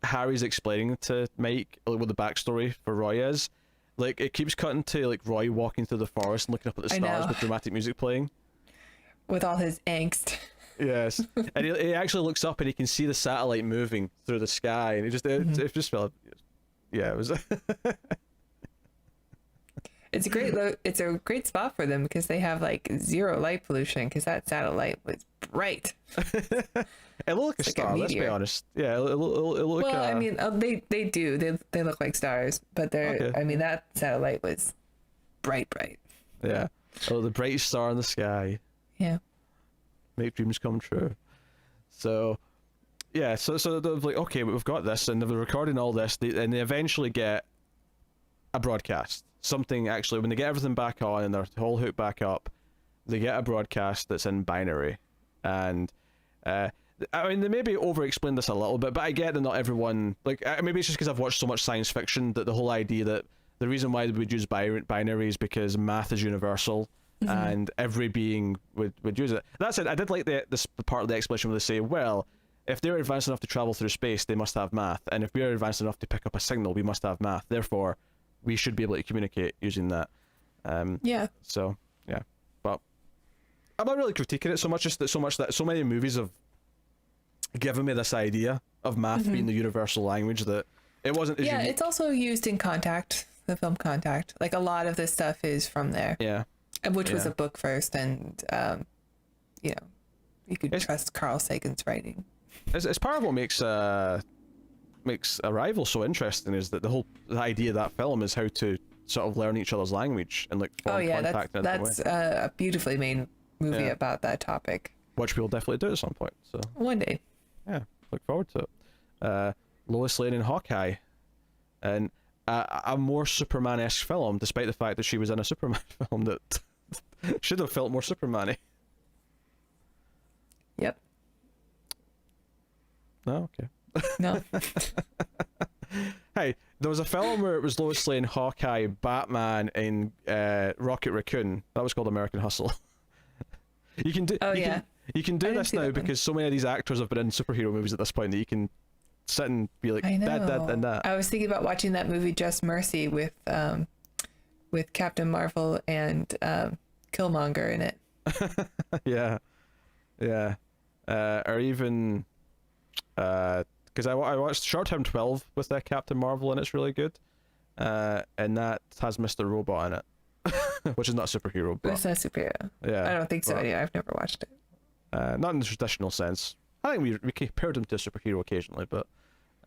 Harry's explaining to Mike, like, what the backstory for Roy is, like, it keeps cutting to, like, Roy walking through the forest and looking up at the I stars know. with dramatic music playing. With all his angst. Yes. And he actually looks up and he can see the satellite moving through the sky, and it just felt... Yeah, it was... It's a great spot for them, because they have like zero light pollution, because that satellite was bright. It looked like a like a star, let's be meteor. honest. Yeah, it looked Well, I mean, they do. They look like stars, but they're. Okay. I mean, that satellite was bright. yeah. Oh, the brightest star in the sky. Yeah. Make dreams come true. So, yeah, so they're like, okay, we've got this, and they're recording all this, and they eventually get a broadcast. Something, actually, when they get everything back on and they're all hooked back up, they get a broadcast that's in binary. And, I mean, they maybe over-explained this a little bit, but I get that not everyone... Like, maybe it's just because I've watched so much science fiction that the whole idea that the reason why they would use binary is because math is universal, and every being would use it. That said, I did like the part of the explanation where they say, well, if they're advanced enough to travel through space, they must have math, and if we're advanced enough to pick up a signal, we must have math. Therefore, we should be able to communicate using that. Yeah. So, yeah. But I'm not really critiquing it so much, just that so many movies have given me this idea of math being the universal language that it wasn't as Yeah, unique. it's also used in Contact, the film Contact. Like, a lot of this stuff is from there. Yeah. Which was Yeah. a book first, and you know, you could trust Carl Sagan's writing. It's part of what makes Arrival so interesting, is that the idea of that film is how to sort of learn each other's language and like form Oh yeah, contact in a different that's way. a beautifully made movie Yeah. about that topic. Which we'll definitely do at some point. So One day. yeah, look forward to it. Lois Lane and Hawkeye, and a more Superman-esque film, despite the fact that she was in a Superman film that should have felt more Superman-y. Yep. No, okay. No. Hey, there was a film where it was Lois Lane, Hawkeye, Batman, and Rocket Raccoon. That was called American Hustle. You can do. Oh, you yeah. Can, you can do I didn't this see now that one. because so many of these actors have been in superhero movies at this point that you can sit and be like, I know. that, and that. I was thinking about watching that movie Just Mercy with Captain Marvel and Killmonger in it. Yeah, yeah. Or even, because I watched Short Term 12 with Captain Marvel and it's really good. And that has Mr. Robot in it, which is not a superhero, but It's not superhero. yeah. I don't think so. but, Yeah, I've never watched it. Not in the traditional sense. I think we compared him to a superhero occasionally, but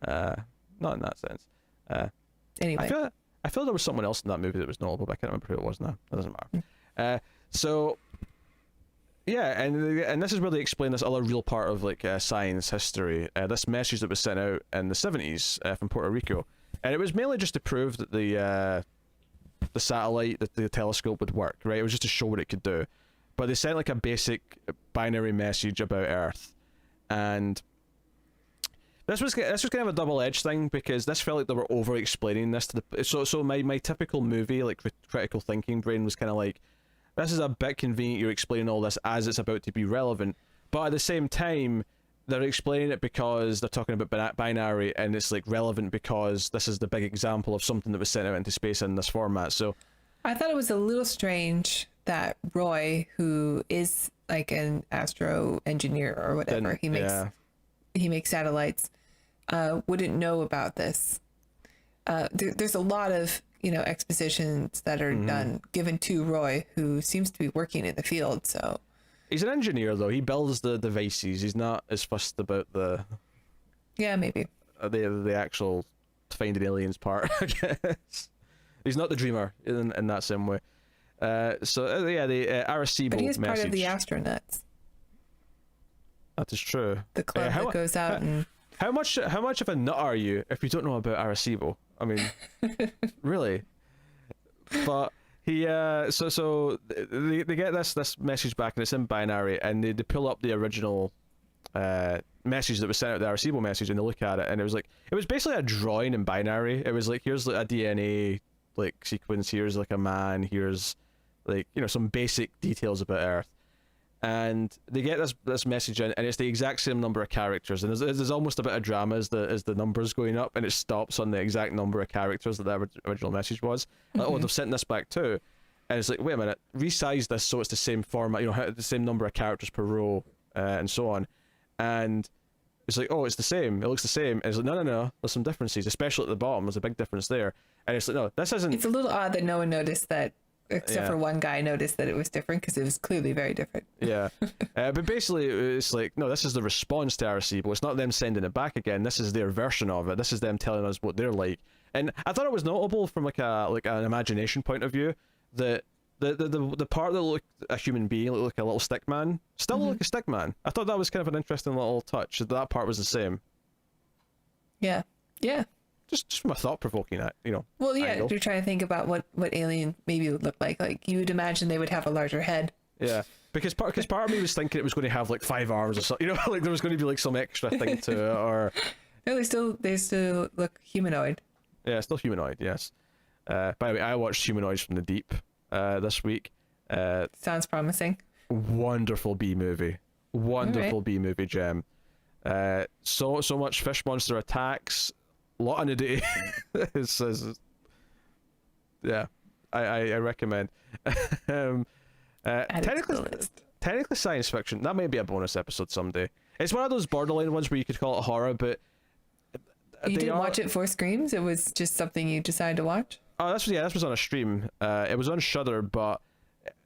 not in that sense. Anyway. I feel there was someone else in that movie that was notable, but I can't remember who it was now. It doesn't matter. So yeah, and this is where they explain this other real part of like science history. This message that was sent out in the 70s from Puerto Rico, and it was mainly just to prove that the satellite, that the telescope would work. Right, it was just to show what it could do. But they sent like a basic binary message about Earth, and this was kind of a double-edged thing because this felt like they were over-explaining this to the so my typical movie like critical thinking brain was kind of like, this is a bit convenient, you're explaining all this as it's about to be relevant, but at the same time they're explaining it because they're talking about binary and it's like relevant because this is the big example of something that was sent out into space in this format. So I thought it was a little strange that Roy, who is like an astro engineer or whatever, then, he makes satellites, wouldn't know about this. There's a lot of expositions that are done given to Roy, who seems to be working in the field. So He's an engineer though. He builds the devices. He's not as fussed about Yeah, maybe. the actual finding aliens part. I guess he's not the dreamer in that same way. Yeah, the Arecibo But he is part of the message. astronauts, That is true. the club that goes out and. How much of a nut are you if you don't know about Arecibo? I mean, really. But he so they get this message back, and it's in binary, and they pull up the original message that was sent out, the Arecibo message, and they look at it, and it was basically a drawing in binary. It was like, here's like a DNA like sequence, here's like a man, here's like, you know, some basic details about Earth. And they get this message in, and it's the exact same number of characters, and there's almost a bit of drama as the numbers going up, and it stops on the exact number of characters that the original message was. Like, oh, they've sent this back too, and it's like, wait a minute, resize this so it's the same format, you know, the same number of characters per row, and so on. And it's like, oh, it's the same, it looks the same, and it's like, no, there's some differences, especially at the bottom. There's a big difference there, and it's like, no, this isn't. It's a little odd that no one noticed that. Except Yeah. for one guy noticed that it was different because it was clearly very different. Yeah. But basically, it's like, no, this is the response to Arecibo. It's not them sending it back again. This is their version of it. This is them telling us what they're like. And I thought it was notable from like an imagination point of view that the part that looked a human being, looked like a little stick man, still looked like a stick man. I thought that was kind of an interesting little touch. That part was the same. Yeah. Yeah. Just from a thought-provoking, Well, yeah, angle. you're trying to think about what alien maybe would look like. Like, you would imagine they would have a larger head. Yeah, because part of me was thinking it was going to have like 5 arms or something, you know, like there was going to be like some extra thing to it, or No, they still look humanoid. yeah, still humanoid. Yes. By the way, I watched Humanoids from the Deep this week. Sounds promising. Wonderful B movie. Wonderful Alright. B movie gem. So much fish monster attacks. Lot of nudity. Yeah, I recommend. Add it to Technically, the list. technically science fiction. That may be a bonus episode someday. It's one of those borderline ones where you could call it horror, but You they didn't are- watch it for screams? It was just something you decided to watch? Oh, this was on a stream. It was on Shudder, but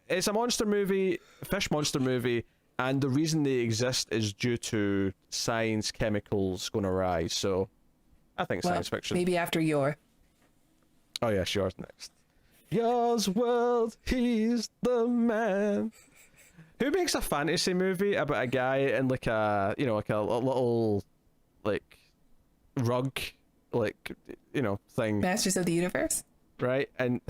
it's a monster movie, fish monster movie, and the reason they exist is due to science chemicals going awry. So, I think Well, science fiction. maybe after your. Oh yeah, yours next. Yours world, he's the man. Who makes a fantasy movie about a guy in like a like a little like rug thing, Masters of the Universe? right? And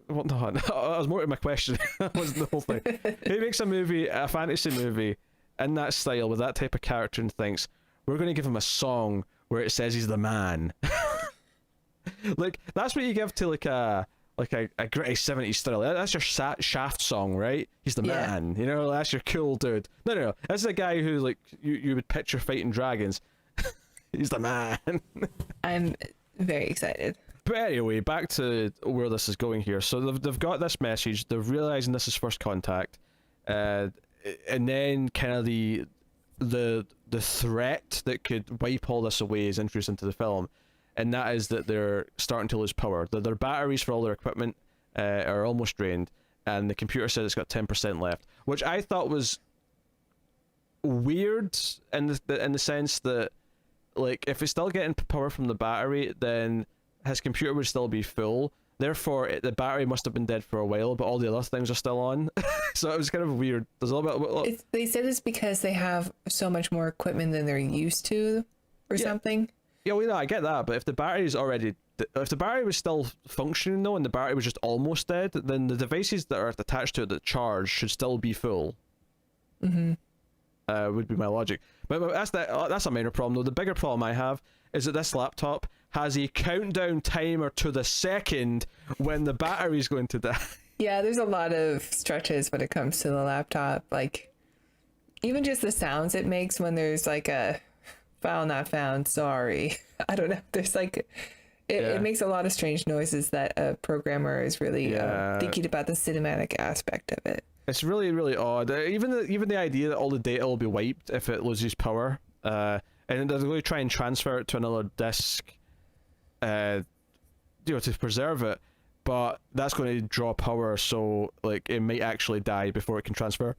well, no, I was more to my question. That was the whole thing. Who makes a fantasy movie in that style with that type of character and thinks we're going to give him a song where it says he's the man? Like that's what you give to like a gritty 70s thriller. That's your Shaft song, right? He's the Yeah. man, that's your cool dude. No, this is a guy who like you would picture fighting dragons. He's the man. I'm very excited. But anyway, back to where this is going here. So they've got this message. They're realizing this is first contact, and then kind of the threat that could wipe all this away is introduced into the film, and that is that they're starting to lose power. Their batteries for all their equipment are almost drained, and the computer says it's got 10% left, which I thought was weird in the sense that, like, if it's still getting power from the battery, then his computer would still be full. Therefore, the battery must have been dead for a while, but all the other things are still on. So it was kind of weird. There's a little bit. They said it's because they have so much more equipment than they're used to or something. Yeah, well, I get that, but if the battery's already, if the battery was still functioning though, and the battery was just almost dead, then the devices that are attached to it that charge should still be full. Would be my logic. But that's a minor problem though. The bigger problem I have is that this laptop has a countdown timer to the second when the battery's going to die. Yeah, there's a lot of stretches when it comes to the laptop. Like, even just the sounds it makes when there's like a file not found, sorry. I don't know. There's like, it makes a lot of strange noises that a programmer is really thinking about the cinematic aspect of it. It's really, really odd. Even the idea that all the data will be wiped if it loses power, and they're going to try and transfer it to another disk, to preserve it, but that's going to draw power, so like it might actually die before it can transfer.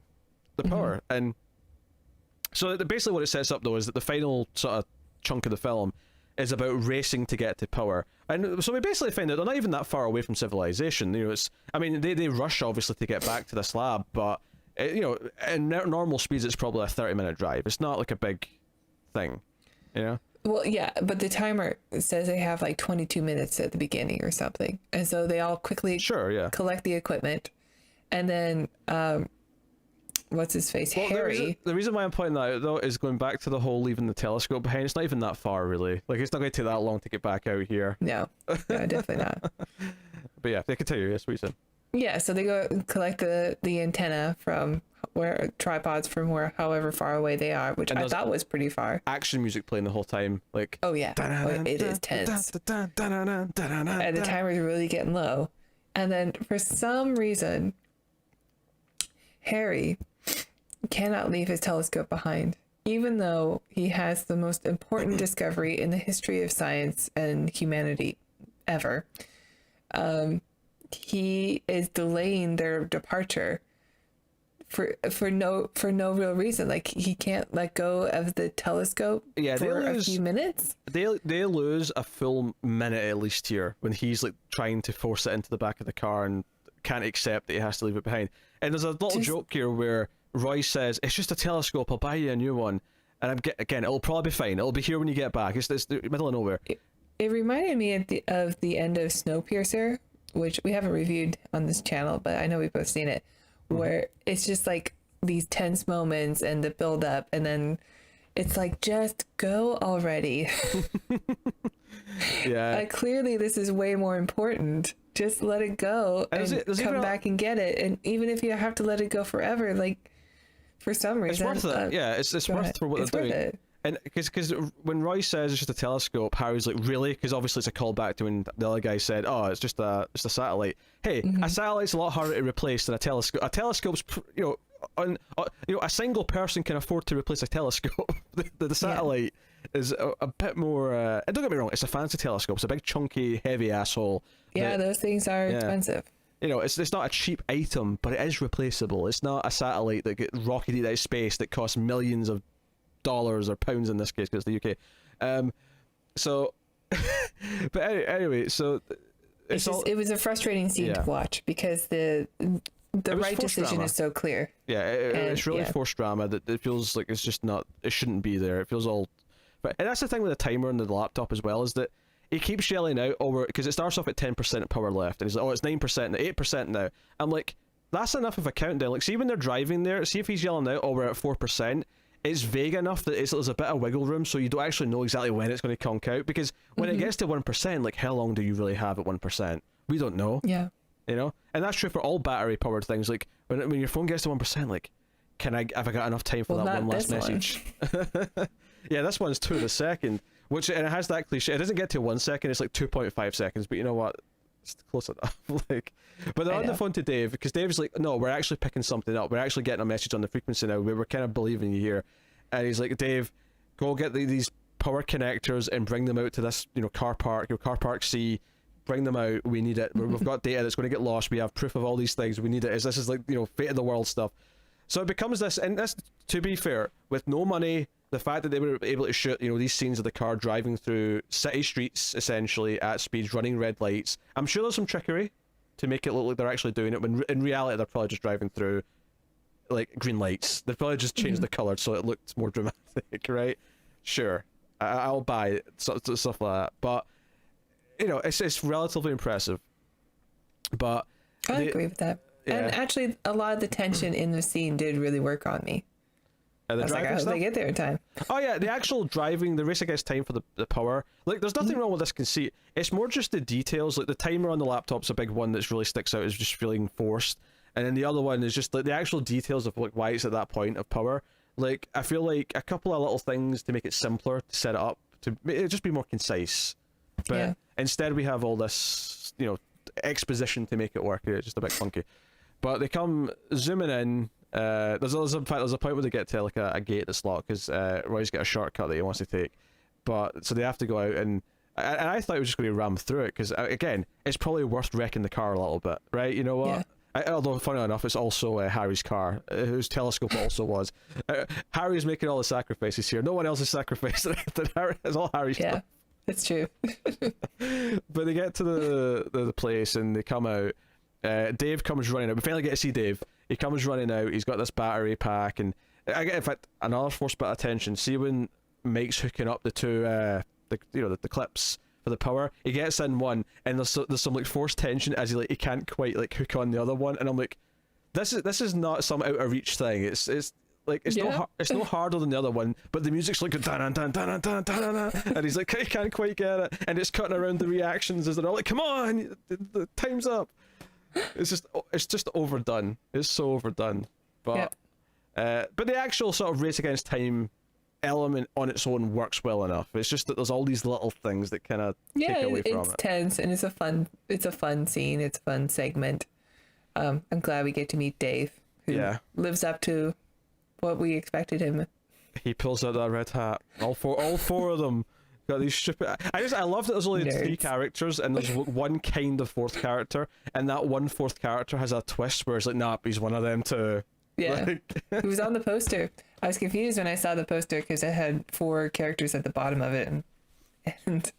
the power. And so basically what it sets up though is that the final sort of chunk of the film is about racing to get to power. And so we basically find that they're not even that far away from civilization. You know, it's, I mean, they rush obviously to get back to this lab, but you know, in normal speeds it's probably a 30-minute drive. It's not like a big thing, you know? Well, yeah, but the timer says they have like 22 minutes at the beginning or something. And so they all quickly collect the equipment. And then, what's his face? Well, Harry. The reason why I'm pointing that out, though, is going back to the whole leaving the telescope behind. It's not even that far, really. Like, it's not going to take that long to get back out here. No, definitely not. But yeah, they continue. Yes, what you said. Yeah, so they go collect the antenna from tripods from however far away they are, which I thought was pretty far. Action music playing the whole time, like. Oh yeah, it is tense. And the timer's really getting low, and then for some reason, Harry cannot leave his telescope behind, even though he has the most important discovery in the history of science and humanity ever. He is delaying their departure for no real reason. Like, he can't let go of the telescope for a few minutes. They lose a full minute at least here when he's like trying to force it into the back of the car and can't accept that he has to leave it behind. And there's a little joke here where Roy says, "It's just a telescope, I'll buy you a new one." And again, it'll probably be fine. It'll be here when you get back. It's the middle of nowhere. It reminded me of the end of Snowpiercer, which we haven't reviewed on this channel, but I know we've both seen it, where it's just like these tense moments and the build up, and then it's like, just go already. Yeah. Clearly this is way more important. Just let it go and come back and get it. And even if you have to let it go forever, like, for some reason, it's worth it. Yeah, it's worth it for what they're doing. And because when Roy says it's just a telescope, Harry's like, really? Because obviously it's a callback to when the other guy said, "Oh, it's just a satellite." Hey, a satellite's a lot harder to replace than a telescope. A telescope's, a single person can afford to replace a telescope. the satellite is a bit more. And don't get me wrong, it's a fancy telescope. It's a big, chunky, heavy asshole. Yeah, those things are expensive. You know, it's not a cheap item, but it is replaceable. It's not a satellite that gets rocketed out of space that costs millions of dollars or pounds in this case, because it's the UK. So, but anyway, so it was a frustrating scene to watch because the right decision drama. Is so clear. Yeah, it's really forced drama that it feels like it's just not. It shouldn't be there. It feels all. But and that's the thing with the timer and the laptop as well, is that he keeps yelling out over, because it starts off at 10% power left, and he's like, "Oh, it's 9% and 8% now." I'm like, that's enough of a countdown. Like, see when they're driving there, see if he's yelling out, "Oh, we're at 4%." It's vague enough that there's a bit of wiggle room, so you don't actually know exactly when it's going to conk out. Because when it gets to 1%, like, how long do you really have at 1%? We don't know. Yeah. You know, and that's true for all battery-powered things. Like when your phone gets to 1%, like, have I got enough time for that one last message? Yeah, this one's 2 to the second, and it has that cliche. It doesn't get to 1 second; it's like 2.5 seconds. But you know what? It's close enough. Like, but they're on the phone to Dave, because Dave's like, "No, we're actually picking something up. We're actually getting a message on the frequency now. We're kind of believing you here." And he's like, "Dave, go get these power connectors and bring them out to this, car park, car park C. Bring them out. We need it. We've got data that's going to get lost. We have proof of all these things. We need it. This is like, fate of the world stuff." So it becomes this, and that's, to be fair, with no money, the fact that they were able to shoot, these scenes of the car driving through city streets, essentially, at speeds, running red lights. I'm sure there's some trickery to make it look like they're actually doing it, when in reality they're probably just driving through, like, green lights. They've probably just changed the colour so it looked more dramatic, right? Sure. I'll buy it, stuff like that. But, it's relatively impressive. But I agree with that. Yeah. And actually, a lot of the tension in the scene did really work on me. I was like, I hope they get there in time. Oh yeah, the actual driving, the race against time for the power. Like, there's nothing wrong with this conceit. It's more just the details. Like, the timer on the laptop's a big one that's really sticks out, is just feeling forced. And then the other one is just like the actual details of like why it's at that point of power. Like, I feel like a couple of little things to make it simpler, to set it up, to make it just be more concise. But instead we have all this, exposition to make it work. It's just a bit funky. But they come zooming in. There's a point where they get to like a gate that's locked, because Roy's got a shortcut that he wants to take. But so they have to go out, and I thought it was just going to ram through it, because again, it's probably worth wrecking the car a little bit, right? You know what? Although, funny enough, it's also Harry's car, whose telescope also was. Harry's making all the sacrifices here. No one else is sacrificing it. Harry, it's all Harry's stuff. That's true. But they get to the place and they come out. Dave comes running out. We finally get to see Dave. He comes running out. He's got this battery pack, and I get, in fact, another forced bit of attention. See when Mike's hooking up the two, the clips for the power. He gets in one, and there's some like forced tension as he can't quite like hook on the other one, and I'm like, this is not some out of reach thing. It's like it's no harder than the other one, but the music's like dun dun dun dun dun dun, and he's like, he can't quite get it, and it's cutting around the reactions as they're all like, come on, the time's up. It's just overdone. It's so overdone, but but the actual sort of race against time element on its own works well enough. It's just that there's all these little things that kind of take away from it. It's tense, and it's a fun scene. It's a fun segment. I'm glad we get to meet Dave, who lives up to what we expected him. He pulls out that red hat. All four of them got these stupid. I love that there's only Nerds. 3 characters and there's one kind of fourth character, and that one fourth character has a twist where it's like, nah, he's one of them too. Yeah, it was on the poster. I was confused when I saw the poster because it had 4 characters at the bottom of it, and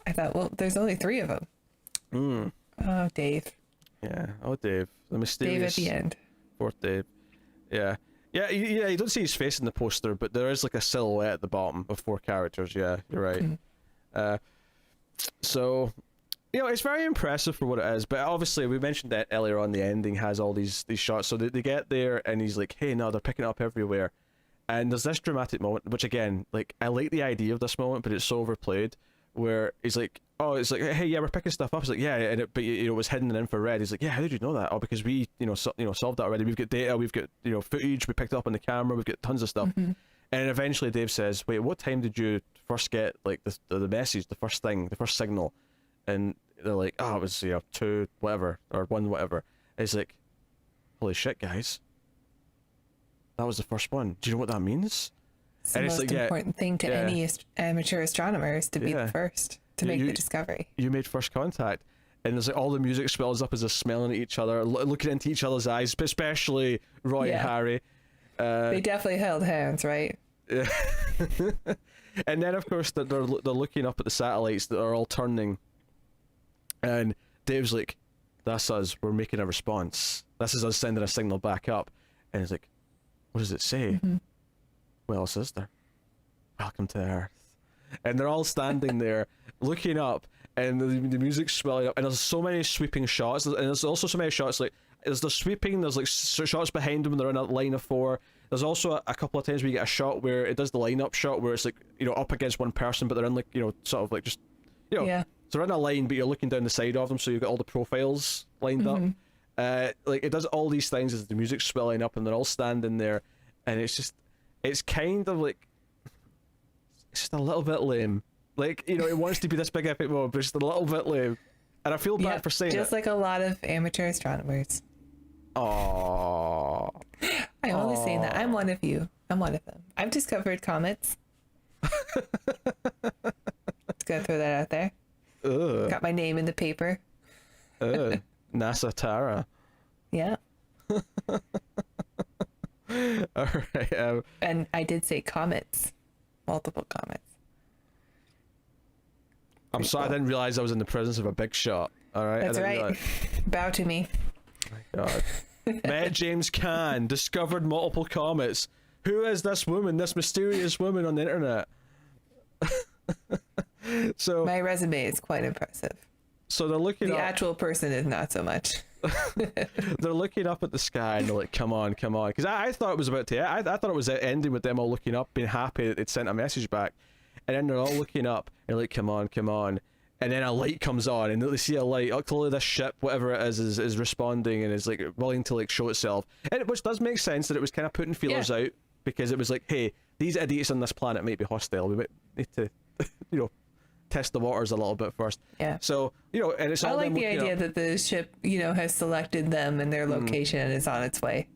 I thought, well, there's only 3 of them. Oh, Dave. Yeah. Oh, Dave, the mysterious Dave at the end. fourth Dave. Yeah. Yeah, you don't see his face in the poster, but there is like a silhouette at the bottom of 4 characters. Yeah, you're right. So, it's very impressive for what it is. But obviously, we mentioned that earlier on. The ending has all these shots. So they get there, and he's like, "Hey, no, they're picking it up everywhere." And there's this dramatic moment, which again, like, I like the idea of this moment, but it's so overplayed. Where he's like, "Oh, it's like, hey, yeah, we're picking stuff up." It's like, "Yeah," and but it was hidden in infrared. He's like, "Yeah, how did you know that?" "Oh, because we, solved that already. We've got data. We've got, footage. We picked it up on the camera. We've got tons of stuff." And eventually, Dave says, "Wait, what time did you first get like the message, the first thing, the first signal?" And they're like, "Oh, it was 2 whatever or 1 whatever." And he's like, "Holy shit, guys! That was the first one. Do you know what that means?" It's the most important thing to any amateur astronomer is to be the first to make the discovery. You made first contact. And there's like all the music swells up as they're smelling at each other, looking into each other's eyes, but especially Roy and Harry. They definitely held hands, right? Yeah. And then, of course, they're looking up at the satellites that are all turning. And Dave's like, "That's us. We're making a response. This is us sending a signal back up." And he's like, "What does it say?" "What else is there? Welcome to Earth." And they're all standing there looking up, and the music's swelling up, and there's so many sweeping shots, and there's also so many shots, like, there's the sweeping, there's like shots behind them when they're in a line of 4. There's also a couple of times where you get a shot where it does the line-up shot where it's like, up against one person, but they're in like, sort of like just, so they're in a line, but you're looking down the side of them, so you've got all the profiles lined up. Like, it does all these things as the music's swelling up, and they're all standing there, and it's kind of like, it's just a little bit lame. Like, it wants to be this big epic moment, but it's just a little bit lame. And I feel bad for saying it. Just like a lot of amateur astronomers. Aww. I'm only saying that. I'm one of you. I'm one of them. I've discovered comets. Just gonna throw that out there. Ugh. Got my name in the paper. NASA Tara. Yeah. All right. And I did say comets. Multiple comets. I'm sorry, I didn't realize I was in the presence of a big shot. All right. That's right. Bow to me. Oh my God. Met James Caan, discovered multiple comets. Who is this woman, this mysterious woman on the internet? So my resume is quite impressive. So they're looking The up. actual person is not so much. They're looking up at the sky and they're like, come on. Because I thought it was about to. I thought it was ending with them all looking up, being happy that they'd sent a message back. And then they're all looking up and they're like, come on. And then a light comes on and they see a light. Clearly this ship, whatever it is responding and is like willing to like show itself. And which does make sense that it was kind of putting feelers out, because it was like, hey, these idiots on this planet might be hostile. We might need to, test the waters a little bit first. Yeah. So, and it's all I like them the idea that the ship, has selected them and their location and is on its way.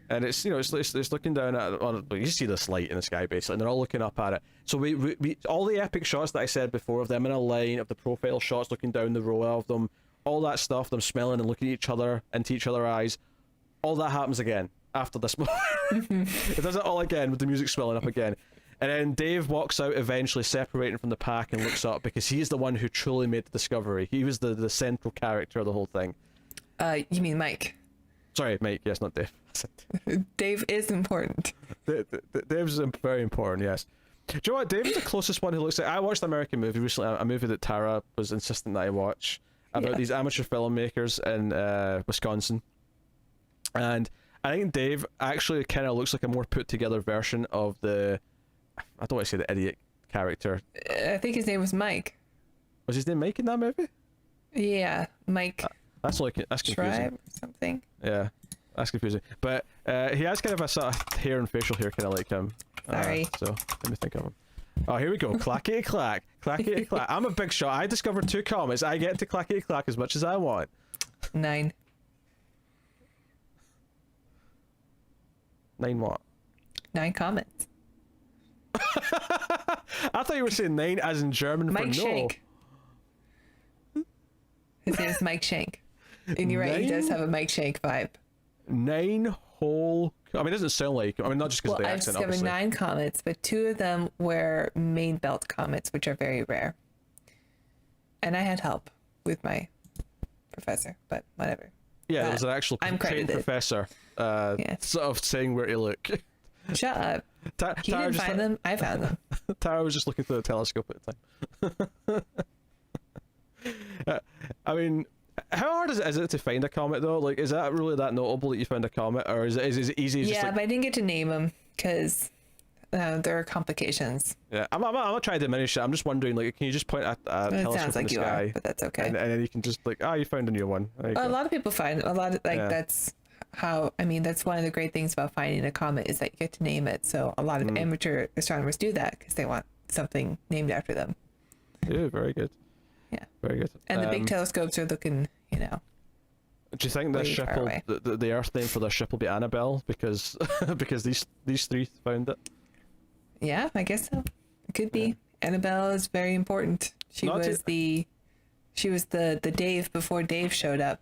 And it's, it's looking down at, you see this light in the sky basically, and they're all looking up at it. So we all the epic shots that I said before of them in a line, of the profile shots looking down the row of them, all that stuff, them smelling and looking at each other, into each other's eyes, all that happens again after this moment. It does it all again with the music swelling up again. And then Dave walks out eventually, separating from the pack, and looks up because he's the one who truly made the discovery. He was the central character of the whole thing. You mean Mike? Sorry, Mike. Yes, not Dave. Dave is important. Dave's very important, yes. Do you know what? Dave is the closest one who looks like... I watched an American movie recently, a movie that Tara was insistent that I watch, about these amateur filmmakers in Wisconsin. And I think Dave actually kind of looks like a more put together version of the... I don't want to say the idiot character. I think his name was Mike. Was his name Mike in that movie? Yeah, Mike. That's confusing. Tribe or something. Yeah, that's confusing. But he has kind of a sort of hair and facial hair kind of like him. Sorry. So let me think of him. Oh, here we go. Clackety clack. Clackety clack. I'm a big shot. I discovered 2 comments. I get to clackety clack as much as I want. 9. 9 what? 9 comments. I thought you were saying 9 as in German Mike for no. Shank. His name is Mike Shank. And you're right, he does have a Mike Shank vibe. 9 whole... I mean, it doesn't sound like... I mean, not just because of the accent, I've discovered obviously. 9 comments, but 2 of them were main belt comments, which are very rare. And I had help with my professor, but whatever. Yeah, there was an actual I'm trained credited. professor sort of saying where to look. Shut up. He Tara didn't find them, I found them. Tara was just looking through the telescope at the time. I mean, how hard is it to find a comet though? Like, is that really that notable that you found a comet, or is it easy? As Yeah, just like, but I didn't get to name them because there are complications. yeah, I'm not trying to diminish it. I'm just wondering, like, can you just point at a It telescope sounds in like the you sky, are, but that's okay. and then you can just like, you found a new one. There you A go. lot of people find a lot of Yeah. that's how I mean that's one of the great things about finding a comet is that you get to name it. So a lot of amateur astronomers do that because they want something named after them. Yeah, very good. Yeah, Very good. and the big telescopes are looking, Do you think this way ship far will, away. the Earth name for the ship will be Annabelle because because these 3 found it? Yeah, I guess so. It could be. Annabelle is very important. She Not was to- the Dave before Dave showed up.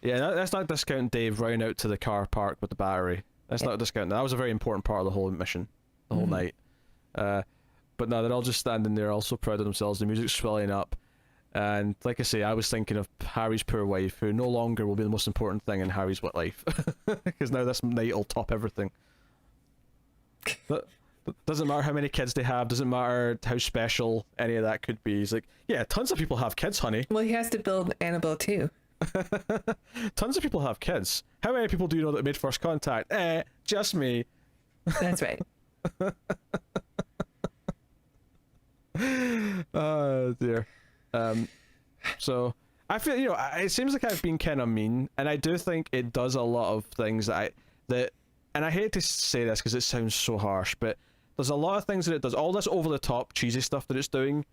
Yeah, that's not discounting Dave running out to the car park with the battery. That's not discounting. That was a very important part of the whole mission, the whole night. But no, they're all just standing there, all so proud of themselves. The music's swelling up. And like I say, I was thinking of Harry's poor wife, who no longer will be the most important thing in Harry's life. Because now this night will top everything. But doesn't matter how many kids they have, doesn't matter how special any of that could be. He's like, yeah, tons of people have kids, honey. Well, he has to build Annabelle too. Tons of people have kids. How many people do you know that made first contact? Just me. That's right. Oh dear. So I feel, it seems like I've been kind of mean, and I do think it does a lot of things and I hate to say this because it sounds so harsh, but there's a lot of things that it does. All this over the top cheesy stuff that it's doing,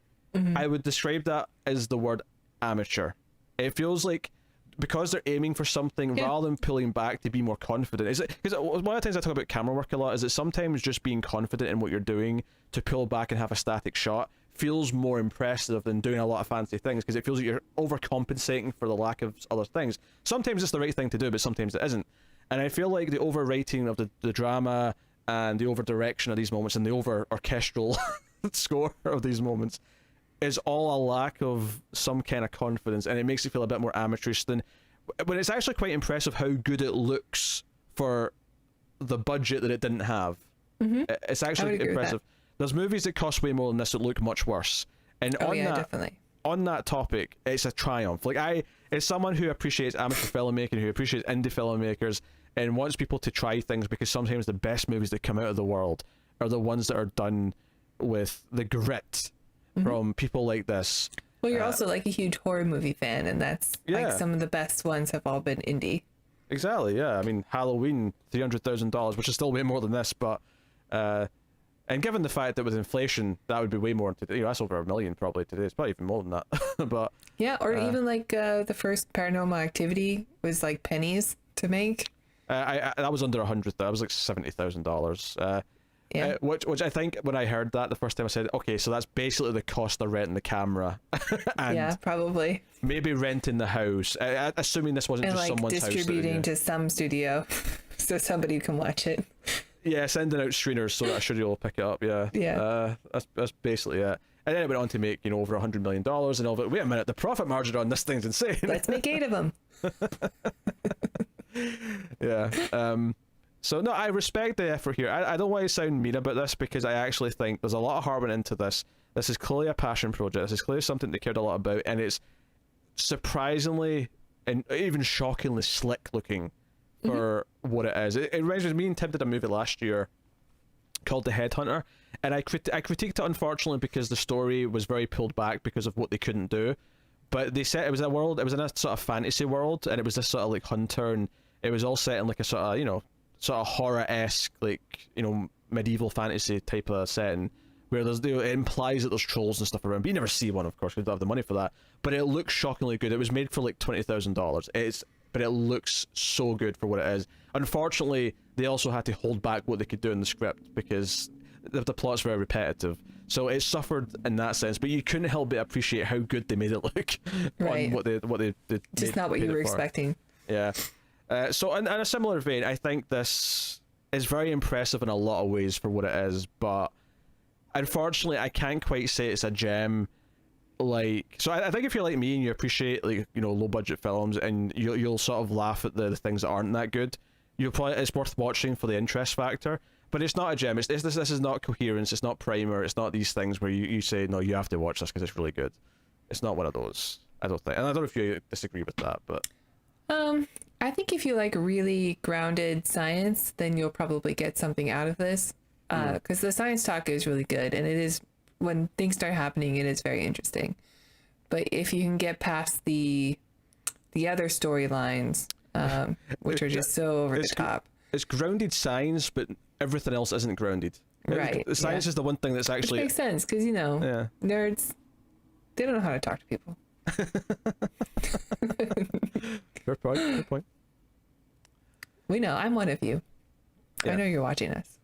I would describe that as the word amateur. It feels like because they're aiming for something rather than pulling back to be more confident. Is it because one of the things I talk about camera work a lot is that sometimes just being confident in what you're doing to pull back and have a static shot feels more impressive than doing a lot of fancy things because it feels like you're overcompensating for the lack of other things. Sometimes it's the right thing to do, but sometimes it isn't. And I feel like the overwriting of the drama and the over direction of these moments and the over orchestral score of these moments is all a lack of some kind of confidence, and it makes it feel a bit more amateurish than when it's actually quite impressive how good it looks for the budget that it didn't have. It's actually impressive. There's movies that cost way more than this that look much worse, and Definitely. on that topic, it's a triumph. Like as someone who appreciates amateur filmmaking, who appreciates indie filmmakers, and wants people to try things because sometimes the best movies that come out of the world are the ones that are done with the grit from people like this. Well, you're also like a huge horror movie fan, and that's like some of the best ones have all been indie. Exactly, yeah. I mean, Halloween, $300,000, which is still way more than this, but and given the fact that with inflation, that would be way more today. That's over $1 million probably today. It's probably even more than that. But yeah, or even like the first Paranormal Activity was like pennies to make. that was under 100. That was like $70,000. Yeah. Which I think when I heard that the first time I said, okay, so that's basically the cost of renting the camera, and yeah, probably. maybe renting the house. Assuming this wasn't And just like someone's house. distributing to some studio so somebody can watch it. Yeah, sending out screeners so that a studio will pick it up. Yeah. Yeah. That's basically it. And then it went on to make, over $100 million and all of it. Wait a minute, the profit margin on this thing's insane. Let's make 8 of them. Yeah. So no, I respect the effort here. I don't want to sound mean about this because I actually think there's a lot of heart went into this. This is clearly a passion project. This is clearly something they cared a lot about, and it's surprisingly and even shockingly slick looking for what it is. It reminds me and Tim did a movie last year called The Headhunter, and I critiqued it unfortunately because the story was very pulled back because of what they couldn't do. But they said it was in a sort of fantasy world, and it was this sort of like hunter, and it was all set in like a sort of sort of horror-esque, like medieval fantasy type of setting where there's it implies that there's trolls and stuff around, but you never see one, of course, because you don't have the money for that. But it looks shockingly good. It was made for like $20,000. But it looks so good for what it is. Unfortunately, they also had to hold back what they could do in the script because the plot's very repetitive. So it suffered in that sense, but you couldn't help but appreciate how good they made it look. Right. On what they Just not what you were expecting. Yeah. So in a similar vein, I think this is very impressive in a lot of ways for what it is, but unfortunately, I can't quite say it's a gem. So I think if you're like me and you appreciate low budget films and you'll sort of laugh at the things that aren't that good, it's worth watching for the interest factor. But it's not a gem. This is not Coherence. It's not Primer. It's not these things where you say no, you have to watch this because it's really good. It's not one of those. I don't think. And I don't know if you disagree with that, but I think if you like really grounded science, then you'll probably get something out of this. Because the science talk is really good, and it is, when things start happening, it is very interesting. But if you can get past the other storylines, which are just so over the top. It's grounded science, but everything else isn't grounded. Right. The science is the one thing that's actually... Which makes sense, because, nerds, they don't know how to talk to people. Fair point. We know. I'm one of you. Yeah. I know you're watching us.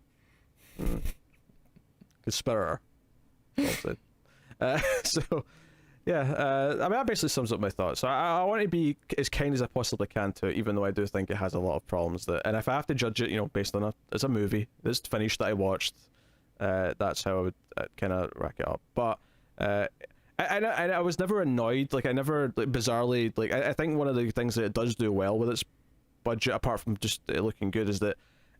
Good spurrer. So, yeah. That basically sums up my thoughts. So I want to be as kind as I possibly can to it, even though I do think it has a lot of problems. And if I have to judge it, based on as a movie, this finished that I watched, that's how I would kind of rack it up. But I was never annoyed. Like I never bizarrely I think one of the things that it does do well with its budget, apart from just it looking good, is that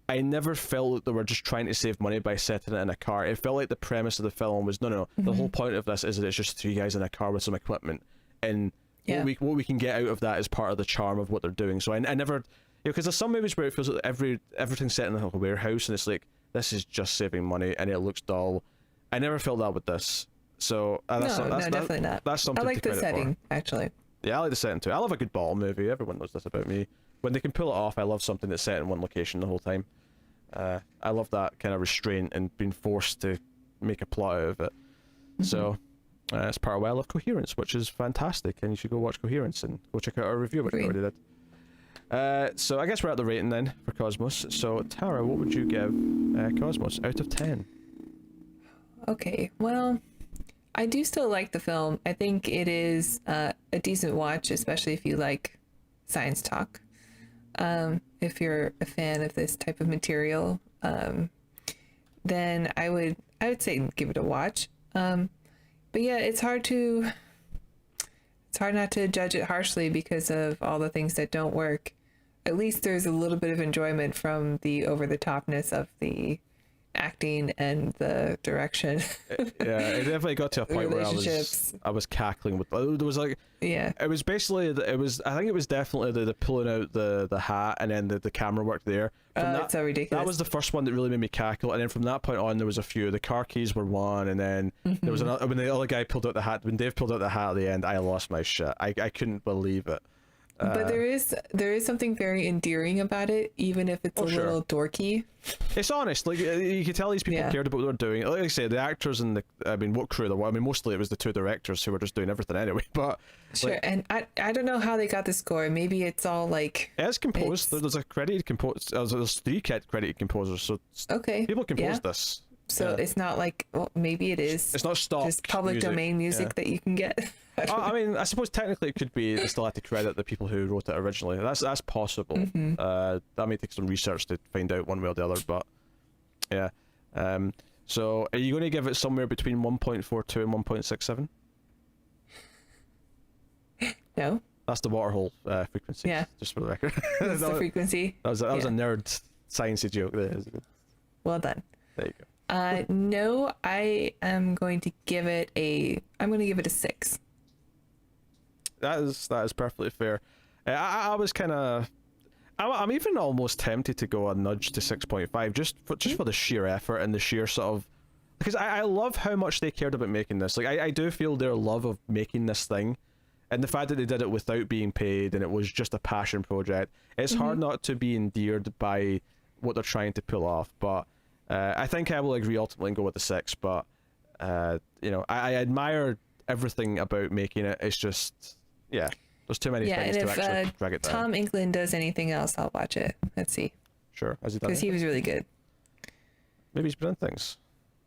I never felt that they were just trying to save money by setting it in a car. It felt like the premise of the film was no. The whole point of this is that it's just 3 guys in a car with some equipment, and what we can get out of that is part of the charm of what they're doing. So I never, because there's some movies where it feels like everything's set in a warehouse, and it's like this is just saving money, and it looks dull. I never felt that with this. So that's definitely not. That's something I like to the setting actually. Yeah, I like the setting too. I love a good ball movie. Everyone knows this about me. When they can pull it off, I love something that's set in one location the whole time. I love that kind of restraint and being forced to make a plot out of it. So it's part of why I love Coherence, which is fantastic, and you should go watch Coherence and go check out our review, which we already did. So I guess we're at the rating then for Cosmos. So Tara, what would you give Cosmos out of 10? Okay, well, I do still like the film. I think it is a decent watch, especially if you like science talk. If you're a fan of this type of material, then I would say give it a watch. But yeah, it's hard not to judge it harshly because of all the things that don't work. At least there's a little bit of enjoyment from the over the topness of the acting and the direction. Yeah, it definitely got to a point where I was cackling with there was it was basically I think it was definitely the pulling out the hat and then the camera work there. It's so ridiculous. That was the first one that really made me cackle, and then from that point on there was a few. The car keys were one, and then there was another when the other guy pulled out the hat. When Dave pulled out the hat at the end, I lost my shit. I couldn't believe it. But there is something very endearing about it, even if it's sure. little dorky. It's honest. Like you could tell these people cared about what they're doing. Like I say, the actors and what crew there were. I mean, mostly it was the two directors who were just doing everything anyway. But sure, and I don't know how they got the score. Maybe it's all like it's composed. There's a credited composer. There's 3 credited composers. So people composed this. So it's not like, well, maybe it is. It's not stock. Just public domain music that you can get. I mean, I suppose technically it could be. They still have to credit the people who wrote it originally. That's possible. That may take some research to find out one way or the other. But yeah. So are you going to give it somewhere between 1.42 and 1.67? No. That's the waterhole frequency. Yeah. Just for the record. That's the frequency. That was a nerd sciencey joke there. Well done. There you go. No, I am going to give it a 6. That is perfectly fair. I was kind of, I'm even almost tempted to go a nudge to 6.5 just for the sheer effort and the sheer sort of, because I love how much they cared about making this. Like I do feel their love of making this thing, and the fact that they did it without being paid and it was just a passion project. It's hard not to be endeared by what they're trying to pull off, but. I think I will agree ultimately and go with the 6, but I admire everything about making it. It's just there's too many things to actually drag it down. Tom England does anything else, I'll watch it. Let's see. Sure, has he done? Because he was really good. Maybe he's been in things.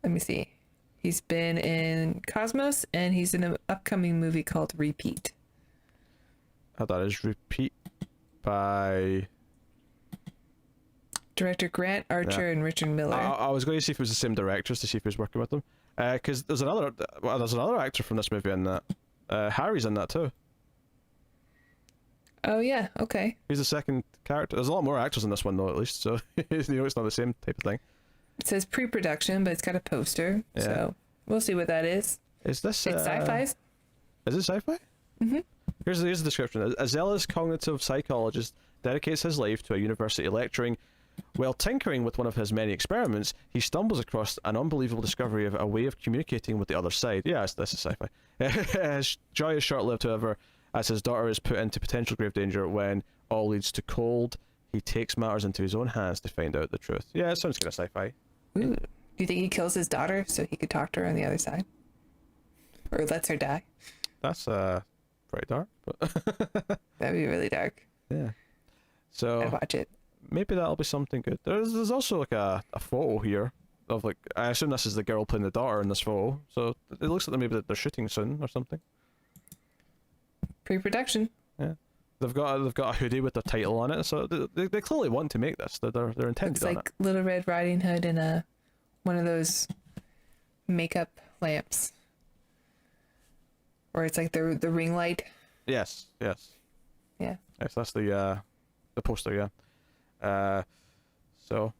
Let me see. He's been in Cosmos, and he's in an upcoming movie called Repeat. Oh, that is Repeat by. Director Grant Archer and Richard Miller. I was going to see if it was the same directors to see if he was working with them, because there's another actor from this movie in that. Harry's in that too. Oh yeah, okay. He's the second character. There's a lot more actors in this one though, at least, so it's not the same type of thing. It says pre-production, but it's got a poster, so we'll see what that is. Is this? It's sci-fi. Is it sci-fi? Mm-hmm. Here's the description. A zealous cognitive psychologist dedicates his life to a university lecturing. While tinkering with one of his many experiments, he stumbles across an unbelievable discovery of a way of communicating with the other side. Yes, this is sci-fi. His joy is short-lived, however, as his daughter is put into potential grave danger when all leads to cold. He takes matters into his own hands to find out the truth. Yeah, it sounds kind of sci-fi. Ooh. Do you think he kills his daughter so he could talk to her on the other side? Or lets her die? That's pretty dark. But that'd be really dark. Yeah. So I'd watch it. Maybe that'll be something good. There's also like a photo here of like, I assume this is the girl playing the daughter in this photo. So it looks like maybe they're shooting soon or something. Pre-production. Yeah. They've got a hoodie with the title on it, so they clearly want to make this. They're intended on it. It's like Little Red Riding Hood in one of those makeup lamps, or it's like the ring light. Yes. Yeah. Yes, that's the poster. Yeah. So,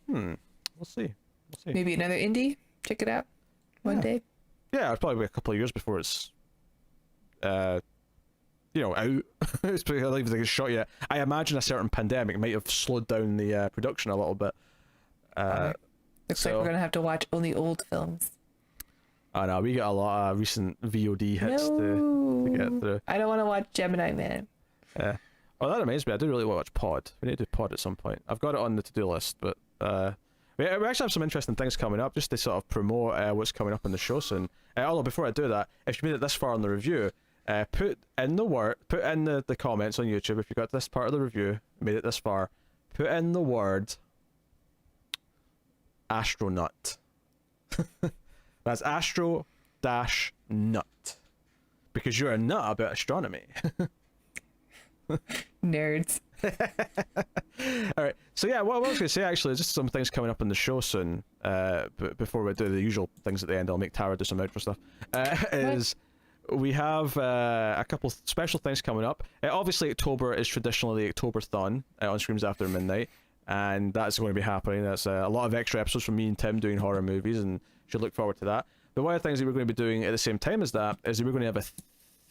we'll see. Maybe another indie. Check it out one day. Yeah, it's probably a couple of years before it's, out. It's pretty like it's shot yet. I imagine a certain pandemic might have slowed down the production a little bit. Looks like we're gonna have to watch only old films. I know we got a lot of recent VOD hits to get through. I don't want to watch Gemini Man. Yeah. Oh, that reminds me, I do really want to watch Pod. We need to do Pod at some point. I've got it on the to-do list, but we actually have some interesting things coming up just to sort of promote what's coming up in the show soon. Although before I do that, if you made it this far in the review, put in the comments on YouTube, if you got this part of the review, made it this far, put in the word astronaut. That's astro-nut. Because you're a nut about astronomy. Nerds. Alright, so yeah, what I was going to say actually is just some things coming up in the show soon, before we do the usual things at the end. I'll make Tara do some outro stuff. We have a couple special things coming up. Obviously October is traditionally the October-thon on Screams After Midnight, and that's going to be happening. That's a lot of extra episodes from me and Tim doing horror movies, and should look forward to that. But one of the things that we're going to be doing at the same time as that is that we're going to have a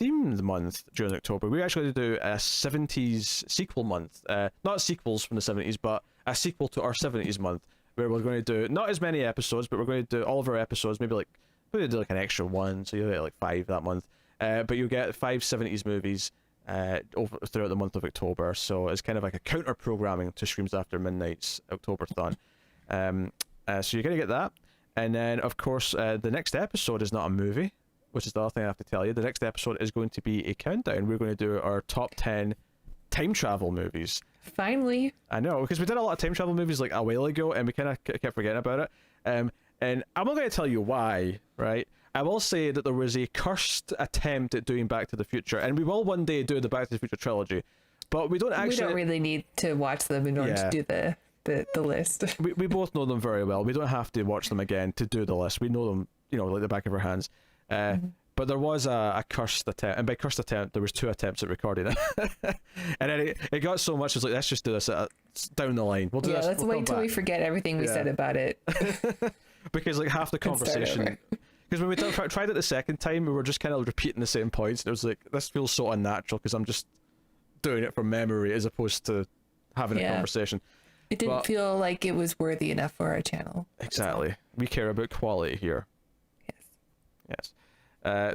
themed month during October. We're actually going to do a 70s sequel month. Not sequels from the 70s, but a sequel to our 70s month, where we're going to do not as many episodes, but we're going to do all of our episodes, maybe do like an extra one, so you'll get like 5 that month. But you'll get 5 70s movies over throughout the month of October. So it's kind of like a counter programming to Screams After Midnight's Octoberthon. So you're gonna get that, and then of course the next episode is not a movie, which is the other thing I have to tell you. The next episode is going to be a countdown. We're going to do our top 10 time travel movies. Finally. I know, because we did a lot of time travel movies like a while ago, and we kind of kept forgetting about it. And I'm not going to tell you why, right? I will say that there was a cursed attempt at doing Back to the Future, and we will one day do the Back to the Future trilogy, but we don't really need to watch them in order to do the list. We both know them very well. We don't have to watch them again to do the list. We know them, like the back of our hands. But there was a cursed attempt, and by cursed attempt, there was 2 attempts at recording it. And then it got so much, it's like, let's just do this down the line. We'll do this. Let's wait till we forget everything we said about it. Because like half the conversation... Because when we tried it the second time, we were just kind of repeating the same points. And it was like, this feels so unnatural because I'm just doing it from memory as opposed to having a conversation. It didn't feel like it was worthy enough for our channel. Exactly. We care about quality here. Yes.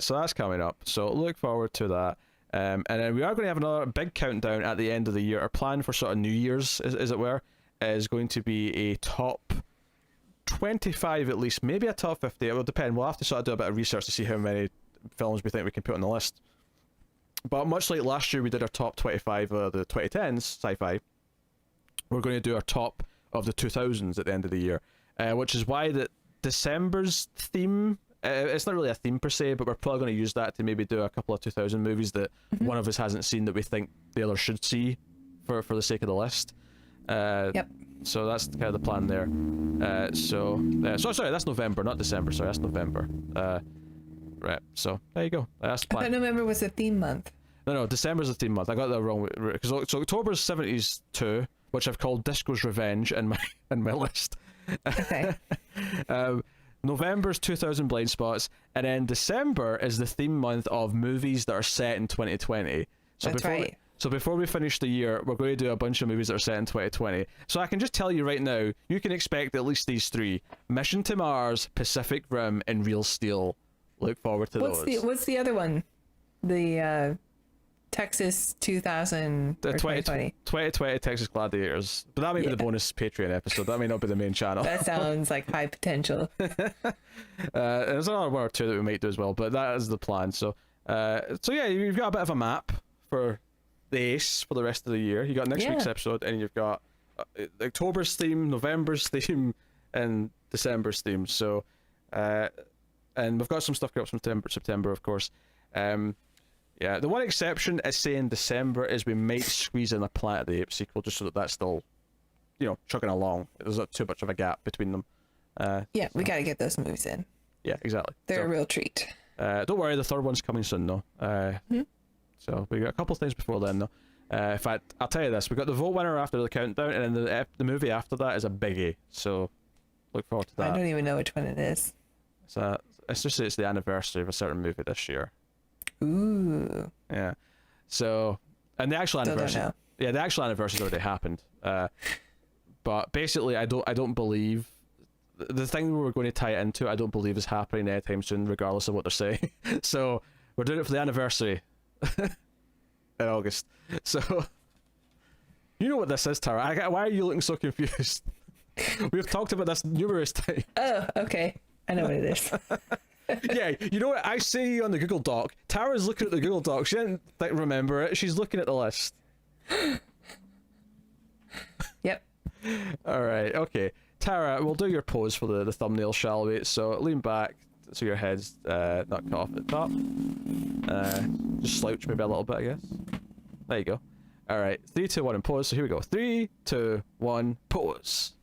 So that's coming up. So look forward to that. And then we are going to have another big countdown at the end of the year. Our plan for sort of New Year's, as it were, is going to be a top 25 at least, maybe a top 50. It will depend. We'll have to sort of do a bit of research to see how many films we think we can put on the list. But much like last year we did our top 25 of the 2010s sci-fi, we're going to do our top of the 2000s at the end of the year, which is why that December's theme, it's not really a theme per se, but we're probably going to use that to maybe do a couple of 2000 movies that one of us hasn't seen that we think the other should see for the sake of the list. So that's kind of the plan there. Sorry, that's November, not December. Sorry, that's November. Right, so there you go. That's the plan. I thought November was a theme month. No, December's the theme month. I got that wrong. So October's 70s 2, which I've called Disco's Revenge in my list. Okay. November's 2000 Blind Spots, and then December is the theme month of movies that are set in 2020. That's right. So before we finish the year, we're going to do a bunch of movies that are set in 2020. So I can just tell you right now, you can expect at least these 3: Mission to Mars, Pacific Rim, and Real Steel. Look forward to those. What's the other one? The Texas 2000 the 2020. 2020 Texas Gladiators. But that may be the bonus Patreon episode. That may not be the main channel. That sounds like high potential. There's another 1 or 2 that we might do as well, but that is the plan. So yeah, you've got a bit of a map for the ace for the rest of the year. You got next week's episode, and you've got October's theme, November's theme, and December's theme. So, and we've got some stuff coming up from September, of course. Yeah, the one exception is saying December is we might squeeze in a Planet of the Apes sequel just so that that's still, chugging along. There's not too much of a gap between them. We got to get those movies in. Yeah, exactly. They're a real treat. Don't worry, the 3rd one's coming soon, though. So we got a couple of things before then, though. In fact, I'll tell you this: we got the vote winner after the countdown, and then the movie after that is a biggie. So look forward to that. I don't even know which one it is. So it's just it's the anniversary of a certain movie this year. Ooh. Yeah. So, and the actual anniversary. Yeah, the actual anniversary's already happened. But basically, I don't believe the thing we're going to tie it into. I don't believe is happening anytime soon, regardless of what they're saying. So we're doing it for the anniversary. In August. So you know what this is, Tara. Why are you looking so confused? We've talked about this numerous times. Oh, okay. I know what it is. Yeah, you know what I see on the Google Doc? Tara's looking at the Google Doc. She didn't remember it. She's looking at the list. Yep. Alright, okay. Tara, we'll do your pose for the thumbnail, shall we? So lean back so your head's not cut off at the top. Just slouch maybe a little bit, I guess. There you go. Alright, 3, 2, 1 and pause. So here we go. 3, 2, 1, pause.